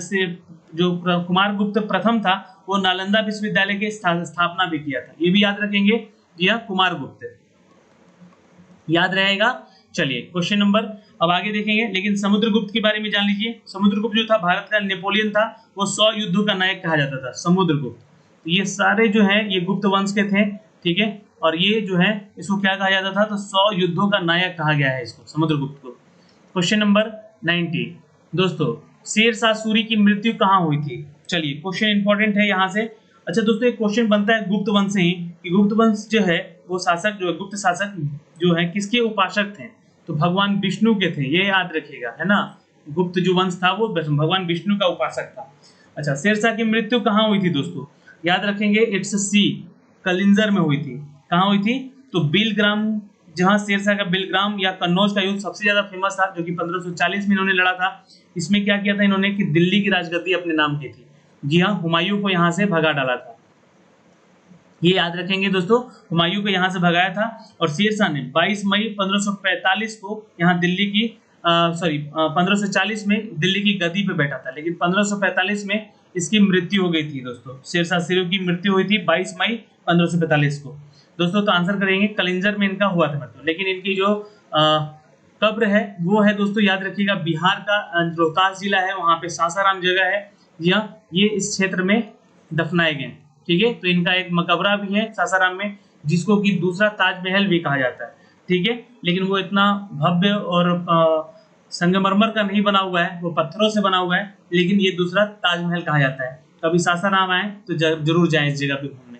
से जो कुमारगुप्त प्रथम था वो नालंदा विश्वविद्यालय की स्थापना भी किया था, ये भी याद रखेंगे, यह कुमारगुप्त याद रहेगा। चलिए, क्वेश्चन नंबर अब आगे देखेंगे, लेकिन समुद्रगुप्त के बारे में जान लीजिए। समुद्रगुप्त जो था भारत का नेपोलियन था, वो 100 युद्धों का नायक कहा जाता था समुद्रगुप्त। ये सारे जो है ये गुप्त वंश के थे, ठीक है, और ये जो है इसको क्या कहा जाता था, तो 100 युद्धों का नायक कहा गया है इसको, समुद्रगुप्त को। क्वेश्चन नंबर 90 दोस्तों, शेरशाह सूरी की मृत्यु कहाँ हुई थी? चलिए, क्वेश्चन इंपॉर्टेंट है यहाँ से। अच्छा दोस्तों, एक क्वेश्चन बनता है गुप्त वंश से ही कि गुप्त वंश जो है वो शासक जो है, गुप्त शासक जो है किसके उपासक थे? तो भगवान विष्णु के थे, ये याद रखिएगा, है ना। गुप्त जो वंश था वो भगवान विष्णु का उपासक था। अच्छा, शेरशाह की मृत्यु कहाँ हुई थी दोस्तों? याद रखेंगे, इट्स सी, कलिंजर में हुई थी। कहाँ हुई थी? तो बिलग्राम, जहां शेरशाह का बिलग्राम या कन्नौज का युद्ध सबसे ज्यादा फेमस था, जो कि 1540 में इन्होंने लड़ा था। इसमें क्या किया था इन्होंने कि दिल्ली की राजगद्दी अपने नाम की थी। जी हाँ, हुमायूं को यहाँ से भगा डाला था, ये याद रखेंगे दोस्तों, हुमायूं को यहाँ से भगाया था। और शेरशाह ने 22 मई 1545 को यहाँ दिल्ली की 1540 में दिल्ली की गद्दी पे बैठा था, लेकिन 1545 में इसकी मृत्यु हो गई थी दोस्तों। शेरशाह सूरी की मृत्यु हुई थी 22 मई 1545 को दोस्तों। तो आंसर करेंगे कलिंजर में इनका हुआ था मृत्यु, लेकिन इनकी जो कब्र है वो है दोस्तों, याद रखिएगा, बिहार का रोहतास जिला है, वहां पे सासाराम जगह है, जी हाँ, ये इस क्षेत्र में दफनाए गए, ठीक है। तो इनका एक मकबरा भी है सासाराम में, जिसको कि दूसरा ताजमहल भी कहा जाता है, ठीक है, लेकिन वो इतना भव्य और संगमरमर का नहीं बना हुआ है, वो पत्थरों से बना हुआ है, लेकिन ये दूसरा ताजमहल कहा जाता है। कभी सासाराम आए तो जरूर जाएं इस जगह पे घूमने।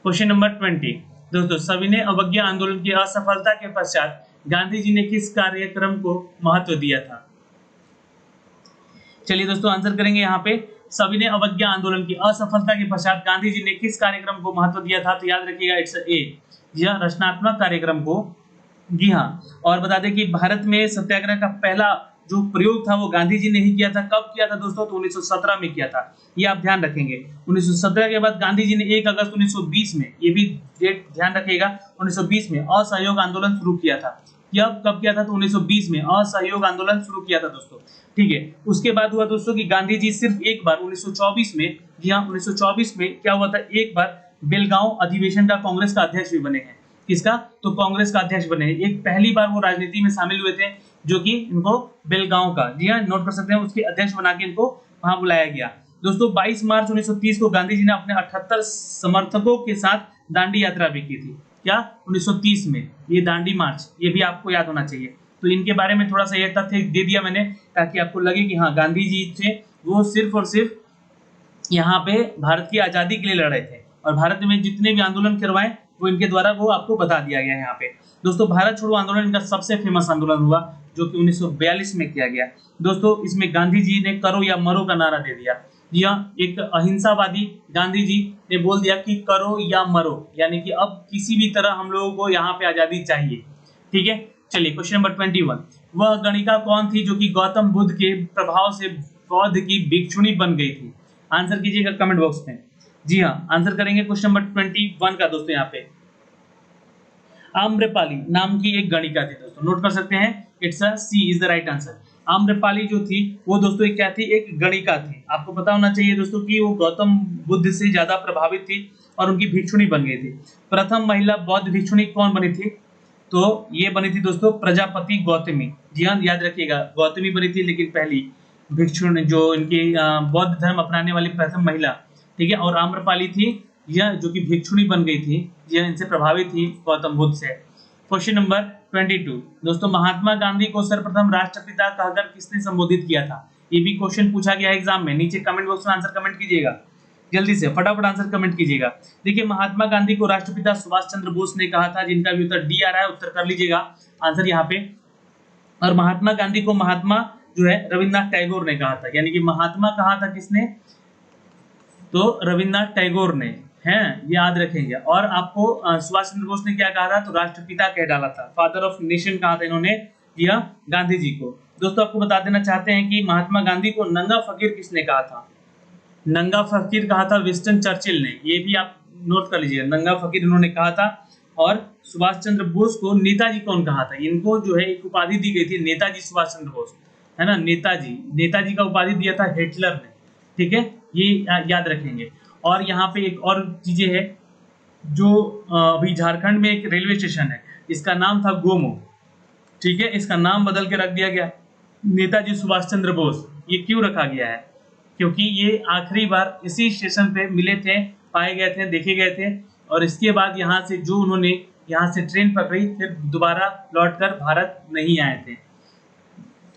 क्वेश्चन नंबर 20 दोस्तों, सविनय अवज्ञा आंदोलन की असफलता के पश्चात गांधी जी ने किस कार्यक्रम को महत्व दिया था? चलिए दोस्तों, आंसर करेंगे यहाँ पे, सविनय अवज्ञा आंदोलन की असफलता के पश्चात गांधी जी ने किस कार्यक्रम को महत्व दिया था? तो याद रखिएगा, इट्स ए, यह रचनात्मक कार्यक्रम को, जी हाँ। और बता दें कि भारत में सत्याग्रह का पहला जो प्रयोग था वो गांधी जी ने ही किया था। कब किया था दोस्तों? तो 1917 में किया था, ये आप ध्यान रखेंगे। 1917 के बाद गांधी जी ने 1 अगस्त 1920 में, ये भी डेट ध्यान रखिएगा, 1920 में असहयोग आंदोलन शुरू किया था। यह कब किया था? तो 1920 में असहयोग आंदोलन शुरू किया था दोस्तों, ठीक है। उसके बाद हुआ दोस्तों कि गांधी जी सिर्फ एक बार 1924 में, जी हाँ, 1924 में क्या हुआ था, एक बार बेलगांव अधिवेशन का कांग्रेस का अध्यक्ष भी बने हैं। किसका? तो कांग्रेस का अध्यक्ष बने। एक पहली बार वो राजनीति में शामिल हुए थे, जो कि इनको बेलगांव का, जी हाँ, नोट कर सकते हैं, उसके अध्यक्ष बना के इनको वहां बुलाया गया दोस्तों। 22 मार्च 1930 को गांधी जी ने अपने 78 समर्थकों के साथ दांडी यात्रा भी की थी। क्या? 1930 में ये दांडी मार्च, ये भी आपको याद होना चाहिए। तो इनके बारे में थोड़ा सा ये तथ्य दे दिया मैंने, ताकि आपको लगे कि हाँ, गांधी जी थे वो सिर्फ और सिर्फ यहाँ पे भारत की आजादी के लिए लड़ रहे थे, और भारत में जितने भी आंदोलन करवाए वो इनके द्वारा वो आपको बता दिया गया है यहाँ पे दोस्तों। भारत छोड़ो आंदोलन इनका सबसे फेमस आंदोलन हुआ, जो कि 1942 में किया गया दोस्तों। इसमें गांधी जी ने करो या मरो का नारा दे दिया। जी हाँ, एक अहिंसावादी गांधी जी ने बोल दिया कि करो या मरो, यानी कि अब किसी भी तरह हम लोगों को यहाँ पे आजादी चाहिए, ठीक है। चलिए, क्वेश्चन नंबर 21, वह गणिका कौन थी जो कि गौतम बुद्ध के प्रभाव से बौद्ध की भिक्षुणी बन गई थी? आंसर कीजिएगा कमेंट बॉक्स में। जी हाँ, आंसर करेंगे क्वेश्चन नंबर 21 का दोस्तों। यहाँ पे आम्रपाली नाम की एक गणिका थी दोस्तों, नोट कर सकते हैं, it's a C is the right answer. Amrapali जो थी वो दोस्तों एक क्या थी? एक गणिका थी। आपको पता होना चाहिए दोस्तों कि वो गौतम बुद्ध से ज्यादा प्रभावित थी और उनकी भिक्षुणी बन गई थी। प्रथम महिला बौद्ध भिक्षुणी कौन बनी थी? तो ये बनी थी दोस्तों प्रजापति गौतमी। जी हाँ, याद रखिएगा, गौतमी बनी थी, लेकिन पहली भिक्षुणी जो इनकी बौद्ध धर्म अपनाने वाली प्रथम महिला, ठीक है। और आम्रपाली थी यह जो कि भिक्षुणी बन गई थी, यह इनसे प्रभावित थी गौतम बुद्ध से। क्वेश्चन नंबर 22 दोस्तों, महात्मा गांधी को सर्वप्रथम राष्ट्रपिता कहकर किसने संबोधित किया था? ये भी क्वेश्चन पूछा गया है एग्जाम में। नीचे कमेंट बॉक्स में आंसर कमेंट कीजिएगा। जल्दी से फटाफट आंसर कमेंट कीजिएगा। देखिए महात्मा गांधी को राष्ट्रपिता सुभाष चंद्र बोस ने कहा था, जिनका भी उत्तर डी आ रहा है, उत्तर कर लीजिएगा आंसर यहाँ पे। और महात्मा गांधी को महात्मा जो है रविन्द्रनाथ टैगोर ने कहा था, यानी कि महात्मा कहा था किसने, तो रविन्द्रनाथ टैगोर ने, हैं याद रखेंगे। और आपको सुभाष चंद्र बोस ने क्या कहा था, तो राष्ट्रपिता कह डाला था, फादर ऑफ नेशन कहा था इन्होंने दिया गांधी जी को। दोस्तों आपको बता देना चाहते हैं कि महात्मा गांधी को नंगा फकीर किसने कहा था, नंगा फकीर कहा था विंस्टन चर्चिल ने, ये भी आप नोट कर लीजिएगा, नंगा फकीर इन्होंने कहा था। और सुभाष चंद्र बोस को नेताजी कौन कहा था, इनको जो है एक उपाधि दी गई थी नेताजी सुभाष चंद्र बोस, है ना, नेताजी, नेताजी का उपाधि दिया था हिटलर ने, ठीक है, ये याद रखेंगे। और यहाँ पे एक और चीजें है, जो अभी झारखंड में एक रेलवे स्टेशन है, इसका नाम था गोमो, ठीक है, इसका नाम बदल के रख दिया गया नेताजी सुभाष चंद्र बोस। ये क्यों रखा गया है, क्योंकि ये आखिरी बार इसी स्टेशन पे मिले थे, पाए गए थे, देखे गए थे। और इसके बाद यहाँ से जो उन्होंने यहाँ से ट्रेन पकड़ी, फिर दोबारा लौटकर भारत नहीं आए थे,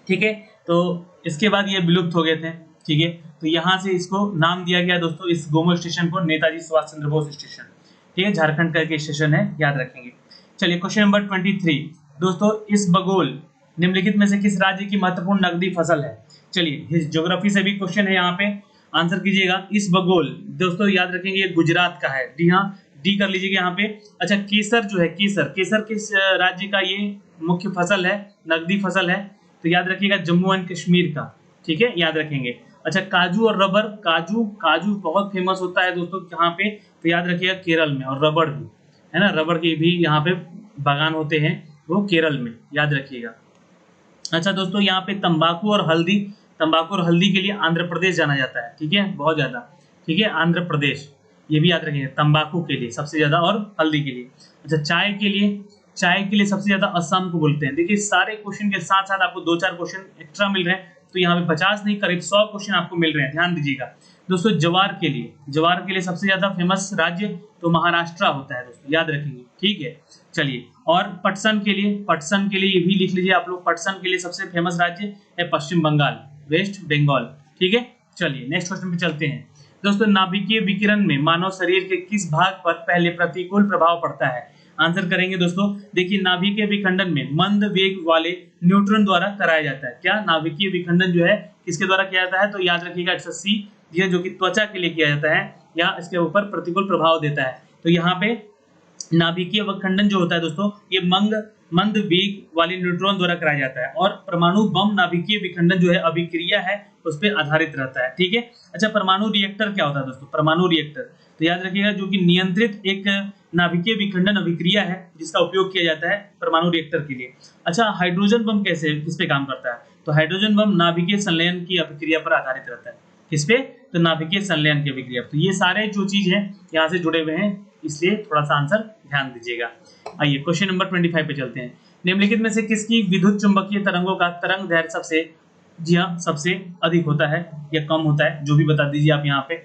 ठीक है, तो इसके बाद ये विलुप्त हो गए थे, ठीक है। तो यहाँ से इसको नाम दिया गया दोस्तों, इस गोमो स्टेशन को नेताजी सुभाष चंद्र बोस स्टेशन, ठीक है, झारखंड का एक स्टेशन है, याद रखेंगे। चलिए क्वेश्चन नंबर 23 दोस्तों, इस बगोल निम्नलिखित में से किस राज्य की महत्वपूर्ण नकदी फसल है। चलिए ज्योग्राफी से भी क्वेश्चन है, यहाँ पे आंसर कीजिएगा। इस बगोल दोस्तों याद रखेंगे ये गुजरात का है, डी हाँ, डी कर लीजिएगा यहाँ पे। अच्छा केसर जो है, केसर, केसर किस राज्य का ये मुख्य फसल है, नकदी फसल है, तो याद रखिएगा जम्मू एंड कश्मीर का, ठीक है, याद रखेंगे। अच्छा काजू और रबर, काजू, काजू बहुत फेमस होता है दोस्तों यहाँ पे, तो याद रखिएगा केरल में। और रबर भी है ना, रबर के भी यहाँ पे बागान होते हैं, वो केरल में, याद रखिएगा। अच्छा दोस्तों यहाँ पे तंबाकू और हल्दी, तंबाकू और हल्दी के लिए आंध्र प्रदेश जाना जाता है, ठीक है, बहुत ज्यादा, ठीक है, आंध्र प्रदेश, ये भी याद रखिएगा, तंबाकू के लिए सबसे ज्यादा और हल्दी के लिए। अच्छा चाय के लिए, चाय के लिए सबसे ज्यादा असम को बोलते हैं। देखिए सारे क्वेश्चन के साथ साथ आपको 2-4 क्वेश्चन एक्स्ट्रा मिल रहे हैं, तो यहाँ पे 50 नहीं करीब 100 क्वेश्चन आपको मिल रहे हैं, ध्यान दीजिएगा दोस्तों। जवार के लिए, जवार के लिए सबसे ज्यादा फेमस राज्य तो महाराष्ट्र होता है दोस्तों, याद रखेंगे, ठीक है। चलिए और पटसन के लिए, पटसन के लिए ये भी लिख लीजिए आप लोग, पटसन के लिए सबसे फेमस राज्य है पश्चिम बंगाल, वेस्ट बंगाल, ठीक है। चलिए नेक्स्ट क्वेश्चन पे चलते हैं दोस्तों। नाभिकीय विकिरण में मानव शरीर के किस भाग पर पहले प्रतिकूल प्रभाव पड़ता है, आंसर करेंगे दोस्तों। देखिए नाभिकीय विखंडन में मंद वेग वाले न्यूट्रॉन द्वारा कराया जाता है। क्या नाभिकीय विखंडन जो है किसके द्वारा किया जाता है, तो याद रखिएगा सी, जो कि त्वचा के लिए किया जाता है या इसके ऊपर प्रतिकूल प्रभाव देता है। तो यहाँ पे नाभिकीय विखंडन जो होता है दोस्तों, ये मंद वेग वाले न्यूट्रॉन द्वारा कराया जाता है। और परमाणु बम नाभिकीय विखंडन जो है अभिक्रिया है, उस पर आधारित रहता है, ठीक है। अच्छा परमाणु रिएक्टर क्या होता है दोस्तों, परमाणु रिएक्टर तो याद रखिएगा जो कि नियंत्रित एक नाभिकीय विखंडन अभिक्रिया है, जिसका उपयोग किया जाता है परमाणु रिएक्टर के लिए। अच्छा हाइड्रोजन बम कैसे, किस पे काम करता है, तो हाइड्रोजन बम नाभिकीय संलयन की अभिक्रिया पर आधारित रहता है। किस पे, तो नाभिकीय संलयन की अभिक्रिया। तो ये सारे जो चीज है यहाँ से जुड़े हुए हैं, इसलिए थोड़ा सा आंसर ध्यान दीजिएगा। आइए क्वेश्चन नंबर 25 पे चलते हैं। निम्नलिखित में से किसकी विद्युत चुंबकीय तरंगों का तरंग दैर्घ्य सबसे, जी हाँ, सबसे अधिक होता है या कम होता है, जो भी बता दीजिए आप यहाँ पे।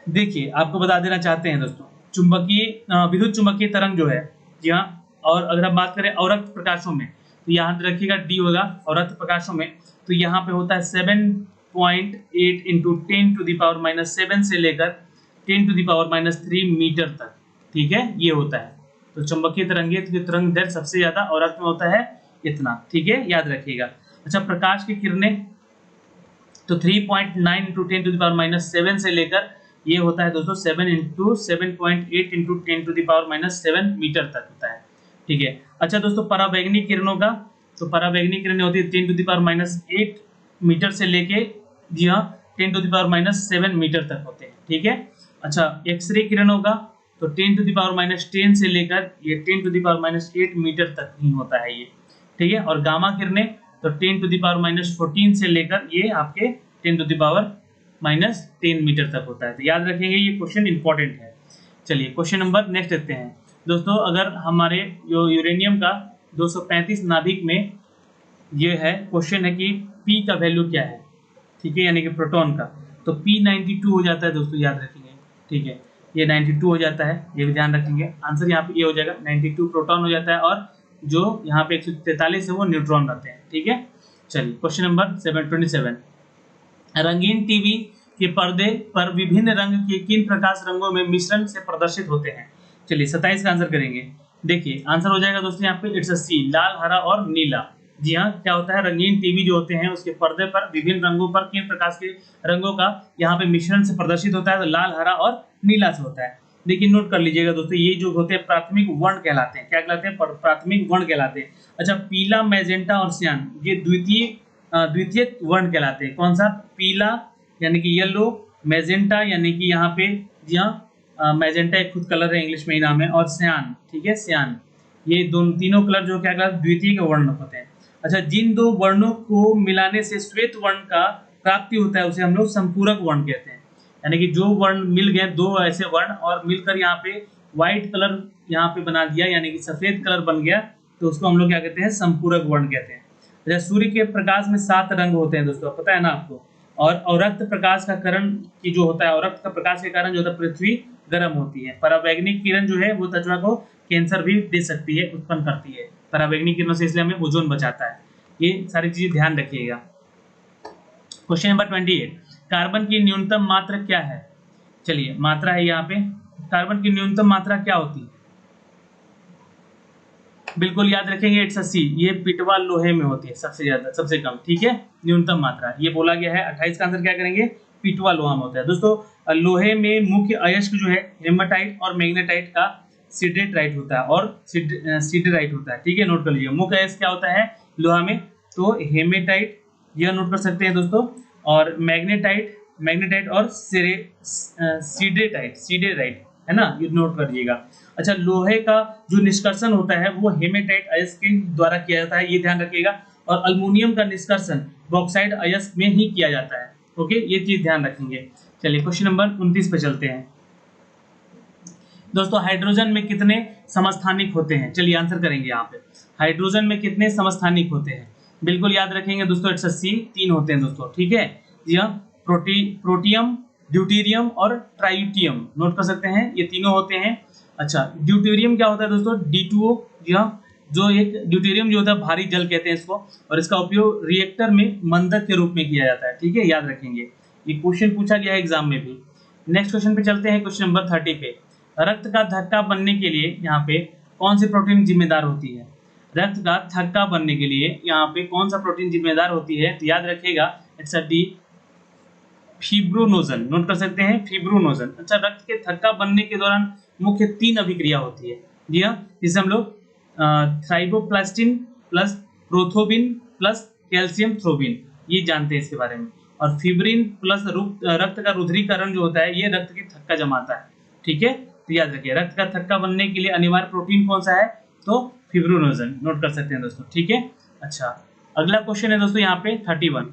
देखिए आपको बता देना चाहते हैं दोस्तों, चुंबकीय विद्युत चुंबकीय तरंग जो है, जी हाँ, और अगर हम बात करें अवरक्त प्रकाशों में, तो यहाँ रखिएगा डी होगा। अवरक्त प्रकाशों में तो यहाँ पे होता है 7.8 इंटू 10⁻⁷ से लेकर 10⁻³ मीटर तक, ठीक है, ये होता है। तो चुंबकीय तरंगे तरंग दैर्घ्य सबसे ज्यादा अवरक्त में होता है इतना, ठीक है, याद रखिएगा। अच्छा प्रकाश की किरणें तो 3.9 इंटू 10⁻⁷ से लेकर ये होता है दोस्तों 7.8 इंटू 10⁻⁷ मीटर तक होता है, ठीक है। अच्छा दोस्तों परावैंगनिक किरणों का, तो परावैंगनिक किरणें होती है 10⁻⁸ मीटर से लेके, जी हाँ, 10⁻⁷ मीटर तक होते हैं, ठीक है। अच्छा एक्सरे किरणों का तो 10⁻10 से लेकर ये 10⁻8 मीटर तक ही होता है ये, ठीक है। और गामा किरणें तो 10⁻14 से लेकर ये आपके 10⁻10 मीटर तक होता है। तो याद रखेंगे, ये क्वेश्चन इंपॉर्टेंट है। चलिए क्वेश्चन नंबर नेक्स्ट देखते हैं दोस्तों। अगर हमारे जो यूरेनियम का 235 नाभिक में ये है क्वेश्चन है कि P का वैल्यू क्या है, ठीक है, यानी कि प्रोटॉन का, तो P 92 हो जाता है दोस्तों, याद रखेंगे, ठीक है, ये 92 हो जाता है, ये भी ध्यान रखेंगे। आंसर यहाँ पे ये हो जाएगा, 92 प्रोटॉन हो जाता है, और जो यहाँ पे 143 है वो न्यूट्रॉन रहते हैं, ठीक है। चलिए क्वेश्चन नंबर 27। रंगीन टीवी के पर्दे पर विभिन्न रंग के किन प्रकाश रंगों में मिश्रण से प्रदर्शित होते हैं? चलिए 27 का आंसर करेंगे। देखिए आंसर हो जाएगा दोस्तों यहाँ पे इट्स सी, लाल, हरा और नीला। जी हाँ, क्या होता है, रंगीन टीवी जो होते हैं उसके पर्दे पर विभिन्न रंगों पर किन प्रकाश के रंगों का यहाँ पे मिश्रण से प्रदर्शित होता है? तो लाल, हरा और नीला से होता है। देखिए नोट कर लीजिएगा दोस्तों, ये जो होते हैं प्राथमिक वर्ण कहलाते हैं। क्या कहलाते हैं? प्राथमिक वर्ण कहलाते हैं। अच्छा, पीला, मैजेंटा और सियान ये द्वितीयक वर्ण कहलाते हैं। कौन सा? पीला यानी कि येलो, मैजेंटा यानी कि यहाँ पे जी हाँ मैजेंटा एक खुद कलर है, इंग्लिश में ही नाम है, और सियान, ठीक है, सियान, ये दोनों तीनों कलर जो क्या कहलाते हैं? द्वितीयक वर्ण होते हैं। अच्छा, जिन दो वर्णों को मिलाने से श्वेत वर्ण का प्राप्ति होता है उसे हम लोग संपूरक वर्ण कहते हैं। यानी कि जो वर्ण मिल गए, दो ऐसे वर्ण और मिलकर यहाँ पे व्हाइट कलर यहाँ पे बना दिया, यानी कि सफेद कलर बन गया, तो उसको हम लोग क्या कहते हैं? संपूरक वर्ण कहते हैं। अच्छा, सूर्य के प्रकाश में 7 रंग होते हैं दोस्तों, पता है ना आपको। और अवरक्त प्रकाश का कारण की जो होता है, अवरक्त का प्रकाश के कारण जो होता है पृथ्वी गर्म होती है। परावैंगनिक किरण जो है वो त्वचा को कैंसर भी दे सकती है, उत्पन्न करती है परावैंगनिक किरणों से, इसलिए हमें ओजोन बचाता है। ये सारी चीजें ध्यान रखिएगा। क्वेश्चन नंबर 28, कार्बन की न्यूनतम मात्रा क्या है? चलिए मात्रा है यहाँ पे, कार्बन की न्यूनतम मात्रा क्या होती है? बिल्कुल याद रखेंगे, इट्स सी, ये पिटवा लोहे में होती है सबसे ज्यादा, सबसे कम, ठीक है, न्यूनतम मात्रा ये बोला गया है। 28 का आंसर क्या करेंगे? पिटवा लोहा में होता है। दोस्तों लोहे में मुख्य अयस्क जो है हेमाटाइट और मैग्नेटाइट का सिडरेटाइट होता है और सिडराइट होता है, ठीक है, नोट कर लीजिए। मुख्य अयस्क क्या होता है लोहा में? तो हेमेटाइट, यह नोट कर सकते हैं दोस्तों, और मैग्नेटाइट और सीडेराइट है ना, ये नोट कर लीजिएगा। अच्छा, लोहे का जो निष्कर्षण होता है वो हेमेटाइट अयस्क के द्वारा किया जाता है, ये ध्यान रखिएगा, और अल्युमिनियम का निष्कर्षण बॉक्साइट अयस्क में ही किया जाता है। ओके, ये चीज ध्यान रखेंगे। चलिए क्वेश्चन नंबर 29 पे चलते हैं दोस्तों। हाइड्रोजन में कितने समस्थानिक होते हैं? चलिए आंसर करेंगे यहाँ पे, हाइड्रोजन में कितने समस्थानिक होते हैं? बिल्कुल याद रखेंगे दोस्तों, इट्स सी, 3 होते हैं दोस्तों, ठीक है जी हाँ। प्रोटियम, ड्यूटेरियम और ट्राइटियम नोट कर सकते हैं, ये तीनों होते हैं। अच्छा, ड्यूटेरियम क्या होता है दोस्तों? D2O, जी हाँ, जो एक ड्यूटेरियम जो होता है भारी जल कहते हैं इसको, और इसका उपयोग रिएक्टर में मंदक के रूप में किया जाता है, ठीक है, याद रखेंगे, ये क्वेश्चन पूछा गया है एग्जाम में भी। नेक्स्ट क्वेश्चन पे चलते हैं, क्वेश्चन नंबर 30 पे। रक्त का थक्का बनने के लिए यहाँ पे कौन सी प्रोटीन जिम्मेदार होती है? रक्त का थक्का बनने के लिए यहाँ पे कौन सा प्रोटीन जिम्मेदार होती है? तो याद रखिएगा, इट्स डी, फिब्रोनोजन, नोट कर सकते हैं, फिब्रोनोजन। अच्छा, रक्त के थक्का बनने के दौरान मुख्य 3 अभिक्रिया होती है, जी हाँ, जिसे हम लोग थ्राइबोप्लास्टिन प्लस प्रोथोबिन प्लस कैल्शियम थ्रोबिन, ये जानते हैं इसके बारे में। और फिब्रिन प्लस रक्त का रुधिरीकरण जो होता है, ये रक्त की थक्का जमाता है, ठीक है, तो याद रखिए रक्त का थक्का बनने के लिए अनिवार्य प्रोटीन कौन सा है? तो फिब्रोनोजन, नोट कर सकते हैं दोस्तों, ठीक है। अच्छा, अगला क्वेश्चन है दोस्तों यहाँ पे 31,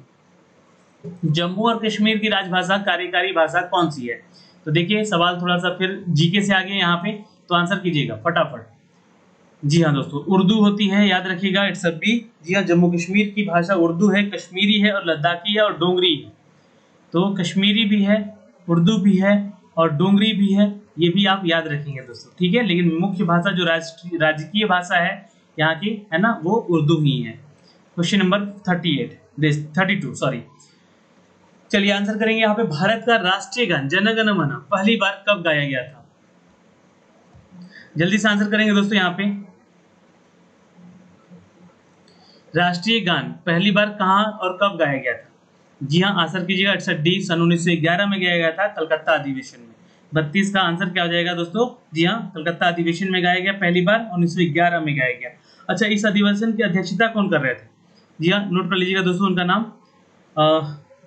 जम्मू और कश्मीर की राजभाषा, कार्यकारी भाषा कौन सी है? तो देखिए सवाल थोड़ा सा फिर जीके से आ गया यहाँ पे, तो आंसर कीजिएगा फटाफट। जी हाँ दोस्तों, उर्दू होती है, याद रखिएगा, इट्स बी, जी हाँ, जम्मू कश्मीर की भाषा उर्दू है, कश्मीरी है और लद्दाखी है और डोंगरी है। तो कश्मीरी भी है, उर्दू भी है और डोंगरी भी है, ये भी आप याद रखेंगे दोस्तों, ठीक है। लेकिन मुख्य भाषा जो राजकीय भाषा है यहाँ की, है ना, वो उर्दू ही है। Question number 32 sorry. चलिए आंसर करेंगे यहाँ पे, भारत का राष्ट्रीय गान जन गण मन पहली बार कब गाया गया था? जल्दी से आंसर करेंगे दोस्तों यहाँ पे, राष्ट्रीय गान पहली बार कहाँ और कब गाया गया था? जी हाँ, आंसर कीजिएगा, इट्स डी, सन 1911 में गाया गया था, कलकत्ता अधिवेशन में। 32 का आंसर क्या हो जाएगा दोस्तों? जी हाँ, कलकत्ता अधिवेशन में गाया गया पहली बार, 1911 में गाया गया। अच्छा, इस अधिवेशन की अध्यक्षता कौन कर रहे थे? जी हाँ, नोट कर लीजिएगा दोस्तों, उनका नाम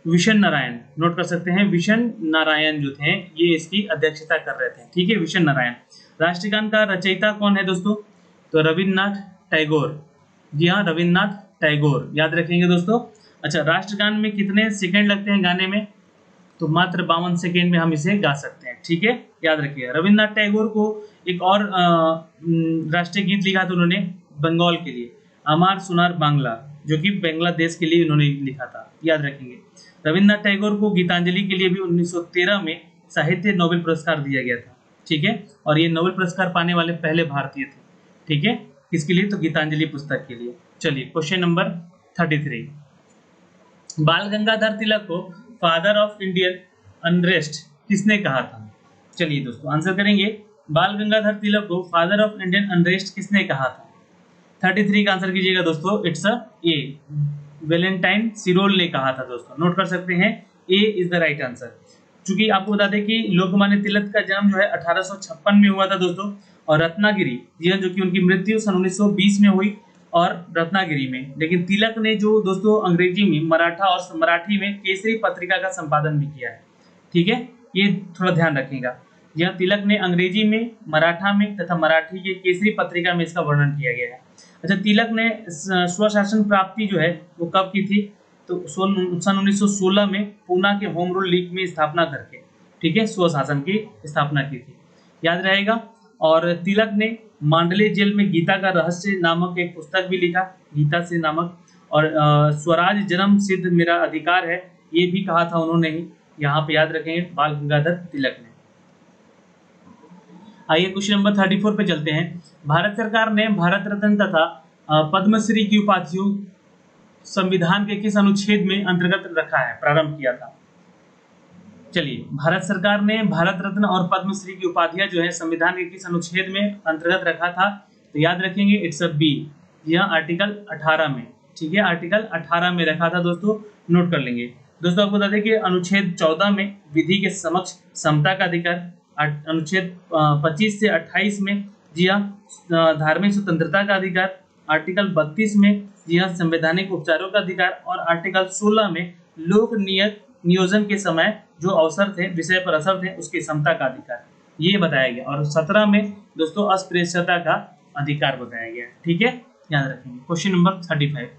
विशन नारायण, नोट कर सकते हैं, विशन नारायण जो थे ये इसकी अध्यक्षता कर रहे थे, ठीक है, विशन नारायण। राष्ट्रगान का रचयिता कौन है दोस्तों? तो रविन्द्रनाथ टैगोर, जी हाँ, रविन्द्रनाथ टैगोर, याद रखेंगे दोस्तों। अच्छा, राष्ट्रगान में कितने सेकंड लगते हैं गाने में? तो मात्र 52 सेकंड में हम इसे गा सकते हैं, ठीक है, याद रखिए। रविन्द्रनाथ टैगोर को एक और राष्ट्रीय गीत लिखा था उन्होंने बंगाल के लिए, अमार सुनार बांग्ला, जो कि बांग्लादेश के लिए उन्होंने लिखा था, याद रखेंगे। रविन्द्रनाथ टैगोर को गीतांजलि के लिए भी 1913 में साहित्य नोबेल पुरस्कार दिया गया था, ठीक है, और ये नोबेल पुरस्कार पाने वाले पहले भारतीय थे, ठीक है, किसके लिए? तो गीतांजलि पुस्तक के लिए। चलिए क्वेश्चन नंबर 33, बाल गंगाधर तिलक को फादर ऑफ इंडियन अनरेस्ट किसने कहा था? चलिए दोस्तों आंसर करेंगे, बाल गंगाधर तिलक को फादर ऑफ इंडियन अनरेस्ट किसने कहा था? 33 का आंसर कीजिएगा दोस्तों, इट्स अ ए, वैलेंटाइन सिरोल ने कहा था दोस्तों, नोट कर सकते हैं, ए इज द राइट आंसर। चूंकि आपको बता दें कि लोकमान्य तिलक का जन्म जो है 1856 में हुआ था दोस्तों, और रत्नागिरी जी हाँ, जो कि उनकी मृत्यु सन 1920 में हुई और रत्नागिरी में। लेकिन तिलक ने जो दोस्तों अंग्रेजी में, मराठा और मराठी में केसरी पत्रिका का संपादन भी किया है, ठीक है, ये थोड़ा ध्यान रखिएगा। यह तिलक ने अंग्रेजी में, मराठा में तथा मराठी के केसरी पत्रिका में इसका वर्णन किया गया है। अच्छा, तिलक ने स्वशासन प्राप्ति जो है वो कब की थी? तो सन 1916 में पूना के होम रूल लीग में स्थापना करके, ठीक है, स्वशासन की स्थापना की थी, याद रहेगा। और तिलक ने मांडले जेल में गीता का रहस्य नामक एक पुस्तक भी लिखा, गीता से नामक, और स्वराज जन्म सिद्ध मेरा अधिकार है, ये भी कहा था उन्होंने ही, यहाँ पे याद रखेंगे, बाल गंगाधर तिलक ने। आइए क्वेश्चन नंबर 34 पे चलते हैं। भारत सरकार ने भारत रत्न तथा पद्मश्री की उपाधियों संविधान के किस अनुच्छेद में अंतर्गत रखा है, प्रारंभ किया था? चलिए, भारत सरकार ने भारत रत्न और पद्मश्री की उपाधियां जो है संविधान के किस अनुच्छेद में अंतर्गत रखा था? तो याद रखेंगे, इट्स अ बी, यह आर्टिकल 18 में, ठीक है, आर्टिकल 18 में रखा था दोस्तों, नोट कर लेंगे। दोस्तों आपको बता दें कि अनुच्छेद 14 में विधि के समक्ष समता का अधिकार, अनुच्छेद 25 से 28 में जी हाँ धार्मिक स्वतंत्रता का अधिकार, आर्टिकल 32 में जी हाँ संवैधानिक उपचारों का अधिकार, और आर्टिकल 16 में लोक नियोजन के समय जो अवसर थे, विषय पर असर थे, उसकी समता का अधिकार, ये बताया गया। और 17 में दोस्तों अस्पृश्यता का अधिकार बताया गया, ठीक है, याद रखेंगे। क्वेश्चन नंबर 35,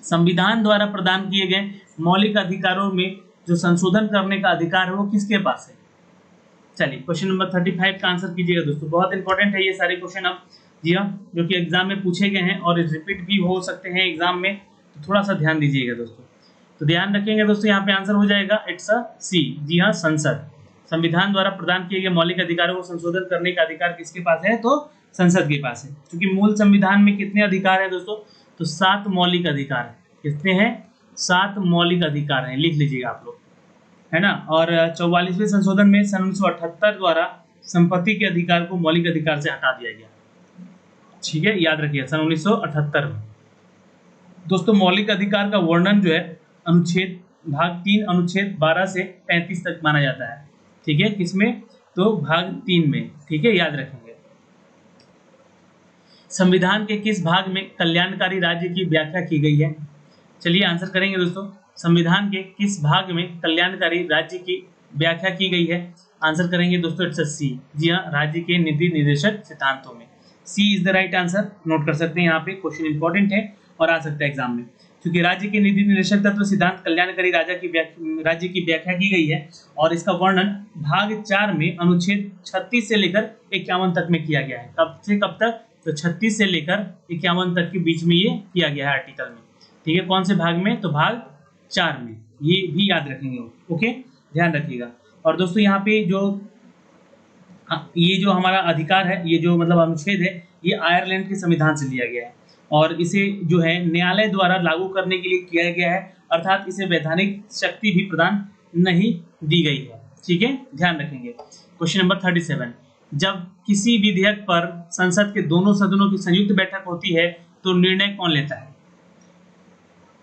संविधान द्वारा प्रदान किए गए मौलिक अधिकारों में जो संशोधन करने का अधिकार है वो किसके पास है? चलिए क्वेश्चन नंबर 35 का आंसर कीजिएगा दोस्तों, बहुत इंपॉर्टेंट है ये सारे क्वेश्चन अब, जी हाँ, जो कि एग्जाम में पूछे गए हैं और रिपीट भी हो सकते हैं एग्जाम में, तो थोड़ा सा ध्यान दीजिएगा दोस्तों। तो ध्यान रखेंगे दोस्तों, यहाँ पे आंसर हो जाएगा, इट्स अ सी, जी हाँ, संसद। संविधान द्वारा प्रदान किए गए मौलिक अधिकारों को संशोधन करने का अधिकार किसके पास है? तो संसद के पास है। क्योंकि मूल संविधान में कितने अधिकार है दोस्तों? तो 7 मौलिक अधिकार है। कितने हैं? 7 मौलिक अधिकार हैं, लिख लीजिएगा आप लोग, है ना। और 44वें संशोधन में सन 1978 द्वारा संपत्ति के अधिकार को मौलिक अधिकार से हटा दिया गया, ठीक है, याद रखिए, सन 1978 में। दोस्तों मौलिक अधिकार का वर्णन जो है अनुच्छेद भाग 3 अनुच्छेद 12 से 35 तक माना जाता है, ठीक है, किसमें? तो भाग 3 में, ठीक है, याद रखेंगे। संविधान के किस भाग में कल्याणकारी राज्य की व्याख्या की गई है? चलिए आंसर करेंगे दोस्तों, संविधान के किस भाग में कल्याणकारी राज्य की व्याख्या की गई है? आंसर करेंगे दोस्तों, इट्स सी, जी हाँ, राज्य के नीति निर्देशक सिद्धांतों में, C is the right answer. Note कर सकते हैं, यहाँ पे क्वेश्चन इंपॉर्टेंट है और आ सकता है एग्जाम में, क्योंकि राज्य के नीति निर्देशक तत्व सिद्धांत कल्याणकारी राज्य की व्याख्या की गई है, और इसका वर्णन भाग 4 में अनुच्छेद 36 से लेकर 51 तक में किया गया है। कब से कब तक? तो 36 से लेकर 51 तक के बीच में ये किया गया है आर्टिकल में, ठीक है। कौन से भाग में? तो भाग 4 में, ये भी याद रखेंगे, ओके, ध्यान रखिएगा। और दोस्तों यहाँ पे ये जो हमारा अधिकार है, ये जो मतलब अनुच्छेद है, ये आयरलैंड के संविधान से लिया गया है, और इसे जो है न्यायालय द्वारा लागू करने के लिए किया गया है, अर्थात इसे वैधानिक शक्ति भी प्रदान नहीं दी गई है, ठीक है, ध्यान रखेंगे। क्वेश्चन नंबर 37, जब किसी विधेयक पर संसद के दोनों सदनों की संयुक्त बैठक होती है तो निर्णय कौन लेता है?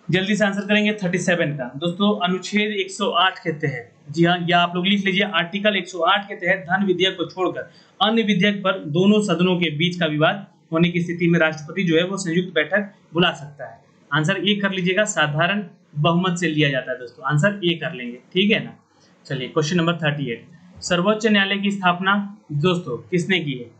जल्दी से आंसर करेंगे 37 का दोस्तों, अनुच्छेद 108 के तहत, जी हाँ, या आप लोग लिख लीजिए, आर्टिकल 108 के तहत धन विधेयक को छोड़कर अन्य विधेयक पर दोनों सदनों के बीच का विवाद होने की स्थिति में राष्ट्रपति जो है वो संयुक्त बैठक बुला सकता है। आंसर ए कर लीजिएगा, साधारण बहुमत से लिया जाता है दोस्तों, आंसर ए कर लेंगे, ठीक है ना। चलिए क्वेश्चन नंबर 38, सर्वोच्च न्यायालय की स्थापना दोस्तों किसने की है?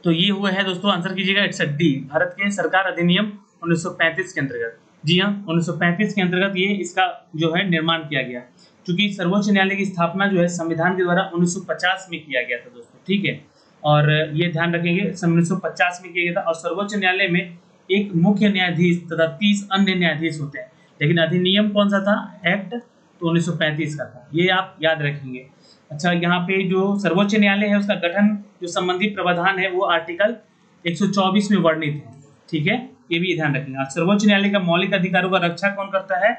तो ये हुआ है दोस्तों, आंसर कीजिएगा, इट्स डी, भारत के सरकार अधिनियम 1935 के अंतर्गत, जी हाँ, 1935 के अंतर्गत ये इसका जो है निर्माण किया गया, क्योंकि सर्वोच्च न्यायालय की स्थापना जो है संविधान के द्वारा 1950 में किया गया था दोस्तों, ठीक है, और ये ध्यान रखेंगे 1950 में किया गया था। और सर्वोच्च न्यायालय में एक मुख्य न्यायाधीश तथा 30 अन्य न्यायाधीश होते हैं, लेकिन अधिनियम कौन सा था? एक्ट तो 1935 का था, ये आप याद रखेंगे। अच्छा, यहाँ पे जो सर्वोच्च न्यायालय है उसका गठन जो संबंधी प्रावधान है वो आर्टिकल 124 में वर्णित है, ठीक है, ये भी ध्यान रखेंगे। सर्वोच्च न्यायालय का मौलिक अधिकारों का रक्षा कौन करता है?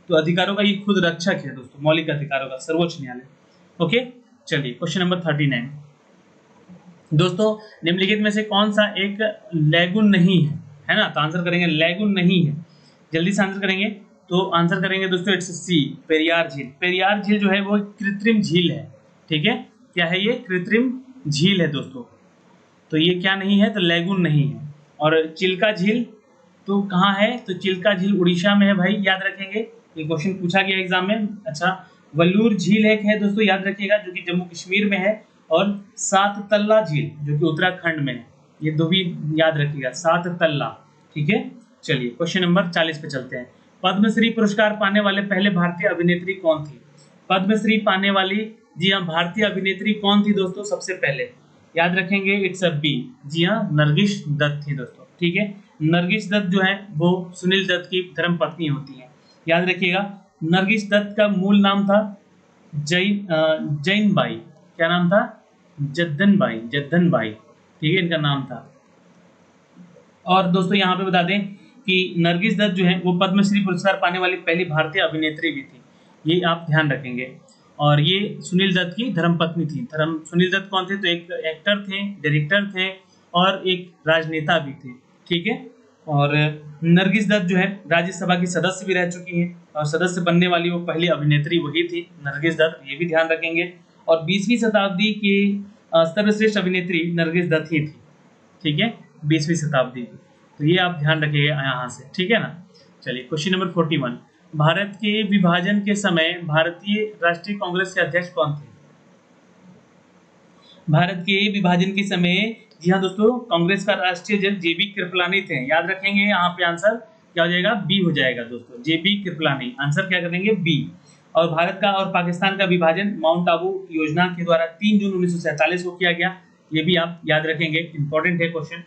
तो अधिकारों का ये खुद रक्षक है दोस्तों, मौलिक अधिकारों का सर्वोच्च न्यायालय। ओके, चलिए क्वेश्चन नंबर 39 दोस्तों, निम्नलिखित में से कौन सा एक लैगून नहीं है ना? तो आंसर करेंगे लैगून नहीं है। जल्दी से आंसर करेंगे, तो आंसर करेंगे दोस्तों इट्स सी, पेरियार झील। पेरियार झील जो है वो कृत्रिम झील है, ठीक है। क्या है ये? कृत्रिम झील है दोस्तों। तो ये क्या नहीं है? तो लैगून नहीं है। और चिल्का झील तो कहाँ है? तो चिल्का झील उड़ीसा में है भाई, याद रखेंगे, ये क्वेश्चन पूछा गया एग्जाम में। अच्छा, वल्लूर झील एक है दोस्तों, याद रखिएगा, जो कि जम्मू कश्मीर में है। और सात तल्ला झील जो कि उत्तराखंड में है, ये दो भी याद रखिएगा, सात तल्ला, ठीक है। चलिए क्वेश्चन नंबर 40 पे चलते हैं। पद्मश्री पुरस्कार पाने वाले पहले भारतीय अभिनेत्री कौन थी? पद्मश्री पाने वाली, जी हाँ, भारतीय अभिनेत्री कौन थी दोस्तों सबसे पहले? याद रखेंगे इट्स अ बी, जी हाँ, नरगिस दत्त थी दोस्तों, ठीक है। नरगिस दत्त जो है वो सुनील दत्त की धर्मपत्नी होती है, याद रखिएगा। नरगिस दत्त का मूल नाम था जैन बाई, क्या नाम था? जद्दन बाई, ठीक है, इनका नाम था। और दोस्तों यहाँ पे बता दें कि नरगिस दत्त जो है वो पद्मश्री पुरस्कार पाने वाली पहली भारतीय अभिनेत्री भी थी, ये आप ध्यान रखेंगे। और ये सुनील दत्त की धर्मपत्नी थी। सुनील दत्त कौन थे? तो एक एक्टर थे, डायरेक्टर थे और एक राजनेता भी थे, ठीक है। और नरगिस दत्त जो है राज्यसभा की सदस्य भी रह चुकी हैं, और सदस्य बनने वाली वो पहली अभिनेत्री वही थी, नरगिस दत्त, ये भी ध्यान रखेंगे। और 20वीं शताब्दी की सर्वश्रेष्ठ अभिनेत्री नरगिस दत्त ही थी, ठीक है, 20वीं शताब्दी की। तो ये आप ध्यान रखिएगा यहाँ से, ठीक है ना। चलिए क्वेश्चन नंबर 41, भारत के विभाजन के समय भारतीय राष्ट्रीय कांग्रेस के अध्यक्ष कौन थे? भारत के विभाजन के समय, जी हाँ दोस्तों, कांग्रेस का राष्ट्रीय अध्यक्ष जेबी कृपलानी थे, याद रखेंगे। यहाँ पे आंसर क्या हो जाएगा? बी हो जाएगा दोस्तों, जेबी कृपलानी, आंसर क्या करेंगे? बी। और भारत का और पाकिस्तान का विभाजन माउंट आबू योजना के द्वारा 3 जून 1947 को किया गया, ये भी आप याद रखेंगे, इंपॉर्टेंट है क्वेश्चन।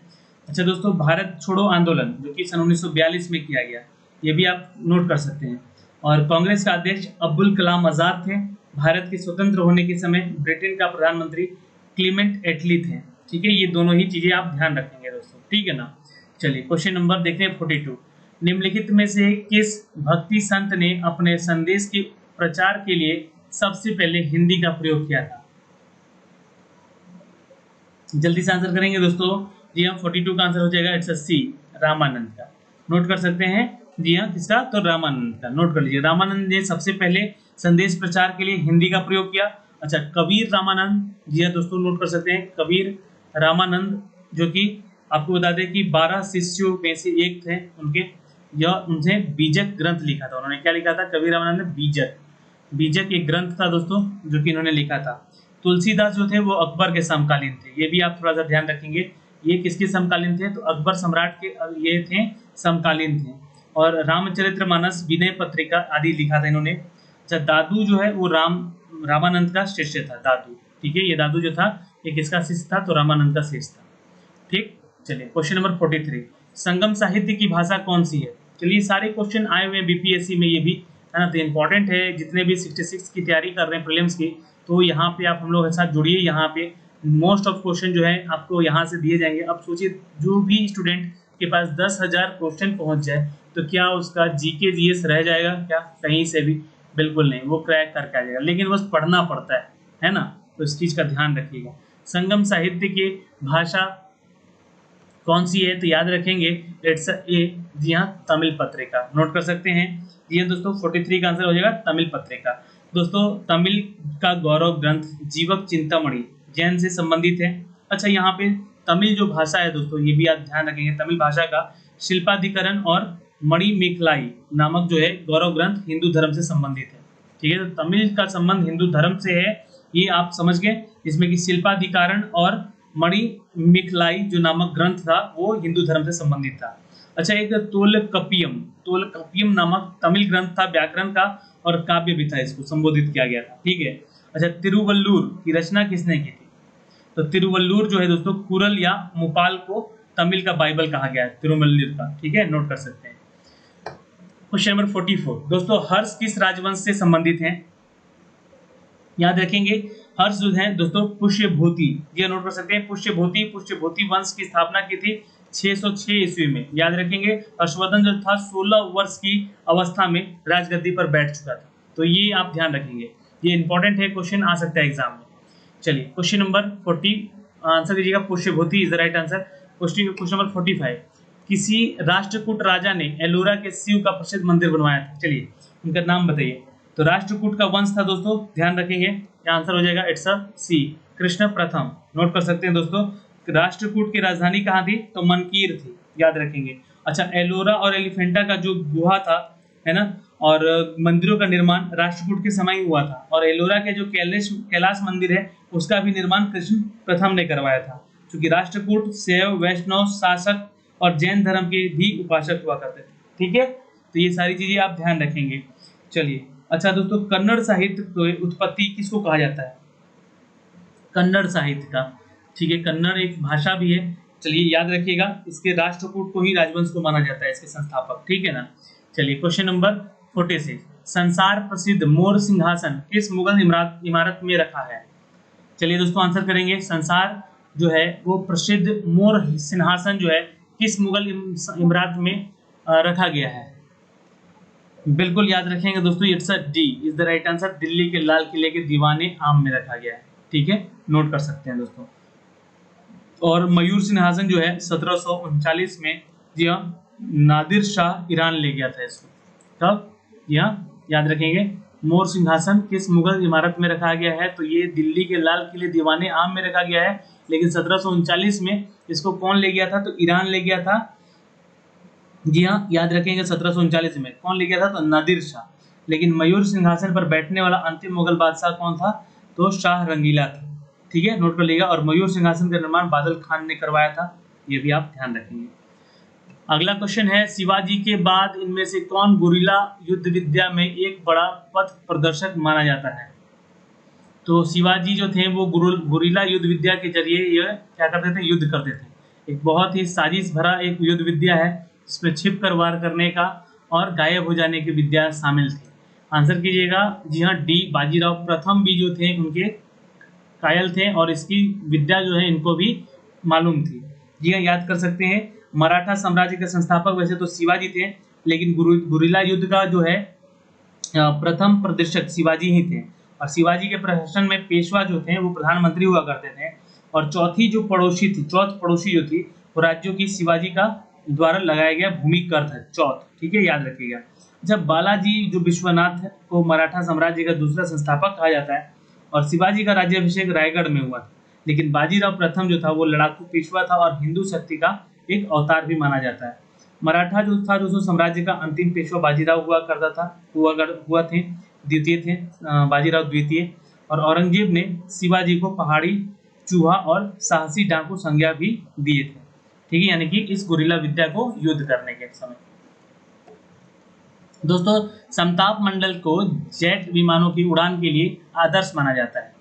अच्छा दोस्तों, भारत छोड़ो आंदोलन जो कि सन 1942 में किया गया, ये भी आप नोट कर सकते हैं। और कांग्रेस का अध्यक्ष अब्दुल कलाम आजाद थे। भारत के स्वतंत्र होने के समय ब्रिटेन का प्रधानमंत्री क्लीमेंट एटली थे, ठीक है। ये दोनों ही चीजें आप ध्यान रखेंगे दोस्तों, ठीक है ना। चलिए क्वेश्चन नंबर देखते हैं 42, निम्नलिखित में से किस भक्ति संत ने अपने संदेश के प्रचार के लिए सबसे पहले हिंदी का प्रयोग किया था? जल्दी से आंसर करेंगे दोस्तों। जी हाँ, 42 का आंसर हो जाएगा इट्स सी, रामानंद का। नोट कर सकते हैं, जी हाँ, किसका? तो रामानंद का, नोट कर लीजिए। रामानंद ने सबसे पहले संदेश प्रचार के लिए हिंदी का प्रयोग किया। अच्छा, कबीर रामानंद, जी हाँ दोस्तों, नोट कर सकते हैं, कबीर रामानंद, जो कि आपको बता दें कि 12 शिष्यों में से एक थे उनके, यह उनसे बीजक ग्रंथ लिखा था। उन्होंने क्या लिखा था? कबीर रामानंद ने बीजक एक ग्रंथ था दोस्तों, जो कि इन्होंने लिखा था। तुलसीदास जो थे वो अकबर के समकालीन थे, ये भी आप थोड़ा सा ध्यान रखेंगे। ये किसके समकालीन थे? तो अकबर सम्राट के ये थे, समकालीन थे। और रामचरितमानस, विनय पत्रिका आदि लिखा था इन्होंने। अच्छा, दादू जो है वो रामानंद का शिष्य था, दादू, ठीक है। ये दादू जो था ये किसका शिष्य था? तो रामानंद का शिष्य था, ठीक। चलिए क्वेश्चन नंबर 43, संगम साहित्य की भाषा कौन सी है? चलिए सारे क्वेश्चन आए हुए हैं बीपीएससी में, ये भी है ना, तो इंपॉर्टेंट है। जितने भी 66 की तैयारी कर रहे हैं प्रीलिम्स की, तो यहाँ पे आप हम लोग के साथ जुड़िए। यहाँ पे मोस्ट ऑफ क्वेश्चन जो है आपको यहाँ से दिए जाएंगे। अब सोचिए, जो भी स्टूडेंट के पास 10,000 क्वेश्चन पहुँच जाए तो क्या उसका जीके जीएस रह जाएगा क्या कहीं से भी? बिल्कुल नहीं, वो क्रैक करके आ जाएगा, लेकिन बस पढ़ना पड़ता है ना। तो इस चीज़ का ध्यान रखिएगा। संगम साहित्य की भाषा कौन सी है? तो याद रखेंगे इट्स ए, जी हाँ, तमिल पत्रिका, नोट कर सकते हैं। ये दोस्तों 43 का आंसर हो जाएगा तमिल पत्रिका। दोस्तों तमिल का गौरव ग्रंथ जीवक चिंतामणि जैन से संबंधित है। अच्छा, यहाँ पे तमिल जो भाषा है दोस्तों, ये भी आप ध्यान रखेंगे, तमिल भाषा का शिल्पाधिकरण और मणिमेखलाई नामक जो है गौरव ग्रंथ हिंदू धर्म से संबंधित है, ठीक है। तो तमिल का संबंध हिंदू धर्म से है, ये आप समझ गए। इसमें कि शिल्पाधिकरण और मणिमेखलाई जो नामक ग्रंथ था वो हिंदू धर्म से संबंधित था। अच्छा, एक तोलकपियम नामक तमिल ग्रंथ था व्याकरण का, और काव्य भी था, इसको संबोधित किया गया था, ठीक है। अच्छा, तिरुवल्लुर की रचना किसने की थी? तो तिरुवल्लुर जो है दोस्तों, कुरल या मुपाल को तमिल का बाइबल कहा गया है, तिरुवल्लुर का, ठीक है, नोट कर सकते हैं। क्वेश्चन नंबर 44 दोस्तों, हर्ष किस राजवंश से संबंधित हैं? याद रखेंगे, हर्ष जो है दोस्तों पुष्यभूति, ये नोट कर सकते हैं, पुष्यभूति वंश की स्थापना की थी 606 ईस्वी में, याद रखेंगे। हर्षवर्धन जो था 16 वर्ष की अवस्था में राजगद्दी पर बैठ चुका था। तो ये आप ध्यान रखेंगे, ये इंपॉर्टेंट है, क्वेश्चन आ सकता है एग्जाम में। चलिए क्वेश्चन नंबर 40 आंसर कीजिएगा। Pushyabhuti is the right answer. Question number 45, किसी राष्ट्रकूट राजा ने एलोरा के शिव का प्रसिद्ध मंदिर बनवाया था। चलिए उनका नाम बताइए। तो राष्ट्रकूट का वंश था दोस्तों, ध्यान रखेंगे, ये आंसर हो जाएगा इट्स सी, कृष्ण प्रथम। नोट कर सकते हैं दोस्तों। राष्ट्रकूट की राजधानी कहाँ थी? तो मनकीर थी, याद रखेंगे। अच्छा, एलोरा और एलिफेंटा का जो गुहा था, है ना, और मंदिरों का निर्माण राष्ट्रकूट के समय ही हुआ था। और एलोरा के जो कैलाश मंदिर है उसका भी निर्माण कृष्ण प्रथम ने करवाया था, क्योंकि राष्ट्रकूट शैव, वैष्णव शासक और जैन धर्म के भी उपासक हुआ करते थे। ठीक है, तो ये सारी चीजें आप ध्यान रखेंगे। चलिए, अच्छा दोस्तों, कन्नड़ साहित्य की उत्पत्ति किसको कहा जाता है? कन्नड़ साहित्य का, ठीक है, कन्नड़ एक भाषा भी है। चलिए याद रखिएगा, इसके राष्ट्रकूट को ही राजवंश को माना जाता है, इसके संस्थापक, ठीक है ना। चलिए क्वेश्चन नंबर 46, संसार प्रसिद्ध मोर सिंहासन किस मुगल इमारत में रखा है? चलिए दोस्तों आंसर करेंगे। संसार जो है वो प्रसिद्ध मोर सिंहासन जो है किस मुगल इमारत में रखा गया है? बिल्कुल याद रखेंगे दोस्तों, it's D is the right answer. Delhi के लाल किले के दीवाने आम में रखा गया है, ठीक है, नोट कर सकते हैं दोस्तों। और मयूर सिंहासन जो है 1739 में, जी हाँ, नादिर शाह ईरान ले गया था इसको। तब यहाँ याद रखेंगे, मोर सिंहासन किस मुगल इमारत में रखा गया है? तो ये दिल्ली के लाल किले दीवाने आम में रखा गया है। लेकिन 1739 में इसको कौन ले गया था? तो ईरान ले गया था। जी हाँ, याद रखेंगे 1739 में कौन ले गया था? तो नादिर शाह। लेकिन मयूर सिंहासन पर बैठने वाला अंतिम मुगल बादशाह कौन था? तो शाह रंगीला था, ठीक है, नोट कर लीजिएगा। और मयूर सिंहासन का निर्माण बादल खान ने करवाया था, ये भी आप ध्यान रखेंगे। अगला क्वेश्चन है, शिवाजी के बाद इनमें से कौन गुरिल्ला युद्ध विद्या में एक बड़ा पथ प्रदर्शक माना जाता है? तो शिवाजी जो थे वो गुरिल्ला युद्ध विद्या के जरिए ये क्या करते थे? युद्ध करते थे। एक बहुत ही साजिश भरा एक युद्ध विद्या है, जिसमें छिप कर वार करने का और गायब हो जाने की विद्या शामिल थी। आंसर कीजिएगा। जी हाँ, डी, बाजीराव प्रथम भी जो थे उनके कायल थे और इसकी विद्या जो है इनको भी मालूम थी। जी हाँ, याद कर सकते हैं। मराठा साम्राज्य के संस्थापक वैसे तो शिवाजी थे, लेकिन गुरिल्ला युद्ध का जो है प्रथम प्रदर्शक शिवाजी ही थे। और शिवाजी के प्रशासन में पेशवा जो थे वो प्रधानमंत्री हुआ करते थे। और चौथी पड़ोसी जो थी वो राज्यों की शिवाजी का द्वारा लगाया गया भूमि कर था, चौथ, ठीक है, याद रखिएगा। जब बालाजी जो विश्वनाथ को मराठा साम्राज्य का दूसरा संस्थापक कहा जाता है, और शिवाजी का राज्याभिषेक रायगढ़ में हुआ था। लेकिन बाजीराव प्रथम जो था वो लड़ाकू पेशवा था और हिंदू शक्ति का एक अवतार भी माना जाता है। मराठा जो था दोस्तों साम्राज्य का अंतिम पेशवा बाजीराव हुआ थे, द्वितीय थे, बाजीराव द्वितीय। और औरंगजेब ने शिवाजी को पहाड़ी चूहा और साहसी डाकू संज्ञा भी दिए थे, ठीक है, यानी कि इस गुरिल्ला विद्या को युद्ध करने के समय। दोस्तों, समताप मंडल को जेट विमानों की उड़ान के लिए आदर्श माना जाता है।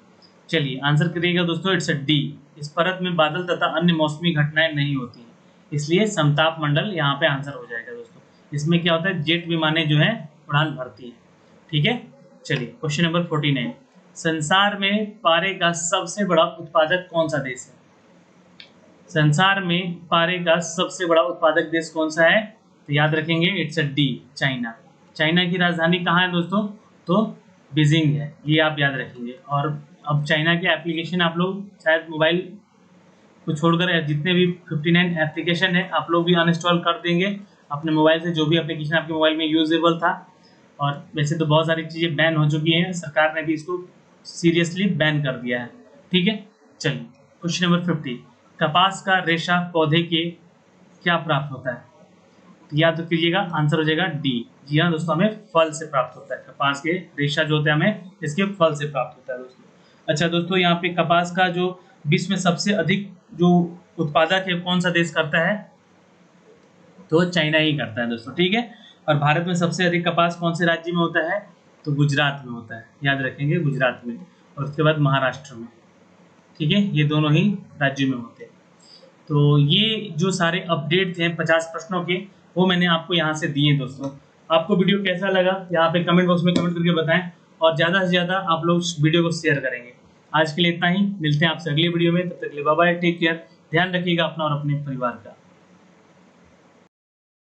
चलिए आंसर करिएगा दोस्तों, इट्स डी। इस परत में बादल तथा अन्य मौसमी घटनाएं नहीं होती हैं, इसलिए समताप मंडल यहाँ पे आंसर हो जाएगा दोस्तों। इसमें क्या होता है? जेट विमानें जो है उड़ान भरती है, ठीक है। चलिए क्वेश्चन नंबर 49, संसार में पारे का सबसे बड़ा उत्पादक कौन सा देश है? संसार में पारे का सबसे बड़ा उत्पादक देश कौन सा है? तो याद रखेंगे, इट्स डी, चाइना। चाइना की राजधानी कहाँ है दोस्तों? तो बीजिंग है, ये आप याद रखेंगे। और अब चाइना के एप्लीकेशन आप लोग शायद मोबाइल को छोड़कर जितने भी 59 एप्लीकेशन है आप लोग भी अनइंस्टॉल कर देंगे अपने मोबाइल से, जो भी एप्लीकेशन आपके मोबाइल में यूजेबल था। और वैसे तो बहुत सारी चीज़ें बैन हो चुकी हैं, सरकार ने भी इसको सीरियसली बैन कर दिया है, ठीक है। चलिए क्वेश्चन नंबर 50, कपास का रेशा पौधे के क्या प्राप्त होता है? याद कीजिएगा, आंसर हो जाएगा डी। जी हाँ दोस्तों, हमें फल से प्राप्त होता है। कपास के रेशा जो होता है हमें इसके फल से प्राप्त होता है दोस्तों। अच्छा दोस्तों, यहाँ पे कपास का जो विश्व में सबसे अधिक जो उत्पादक है कौन सा देश करता है? तो चाइना ही करता है दोस्तों, ठीक है। और भारत में सबसे अधिक कपास कौन से राज्य में होता है? तो गुजरात में होता है, याद रखेंगे, गुजरात में। और उसके बाद महाराष्ट्र में, ठीक है, ये दोनों ही राज्यों में होते हैं। तो ये जो सारे अपडेट थे 50 प्रश्नों के, वो मैंने आपको यहाँ से दिए दोस्तों। आपको वीडियो कैसा लगा यहाँ पे कमेंट बॉक्स में कमेंट करके बताएं, और ज़्यादा से ज़्यादा आप लोग वीडियो को शेयर करेंगे। आज के लिए इतना ही, मिलते हैं आपसे अगले वीडियो में, तब तक के लिए बाय बाय, टेक केयर, ध्यान रखिएगा अपना और अपने परिवार का।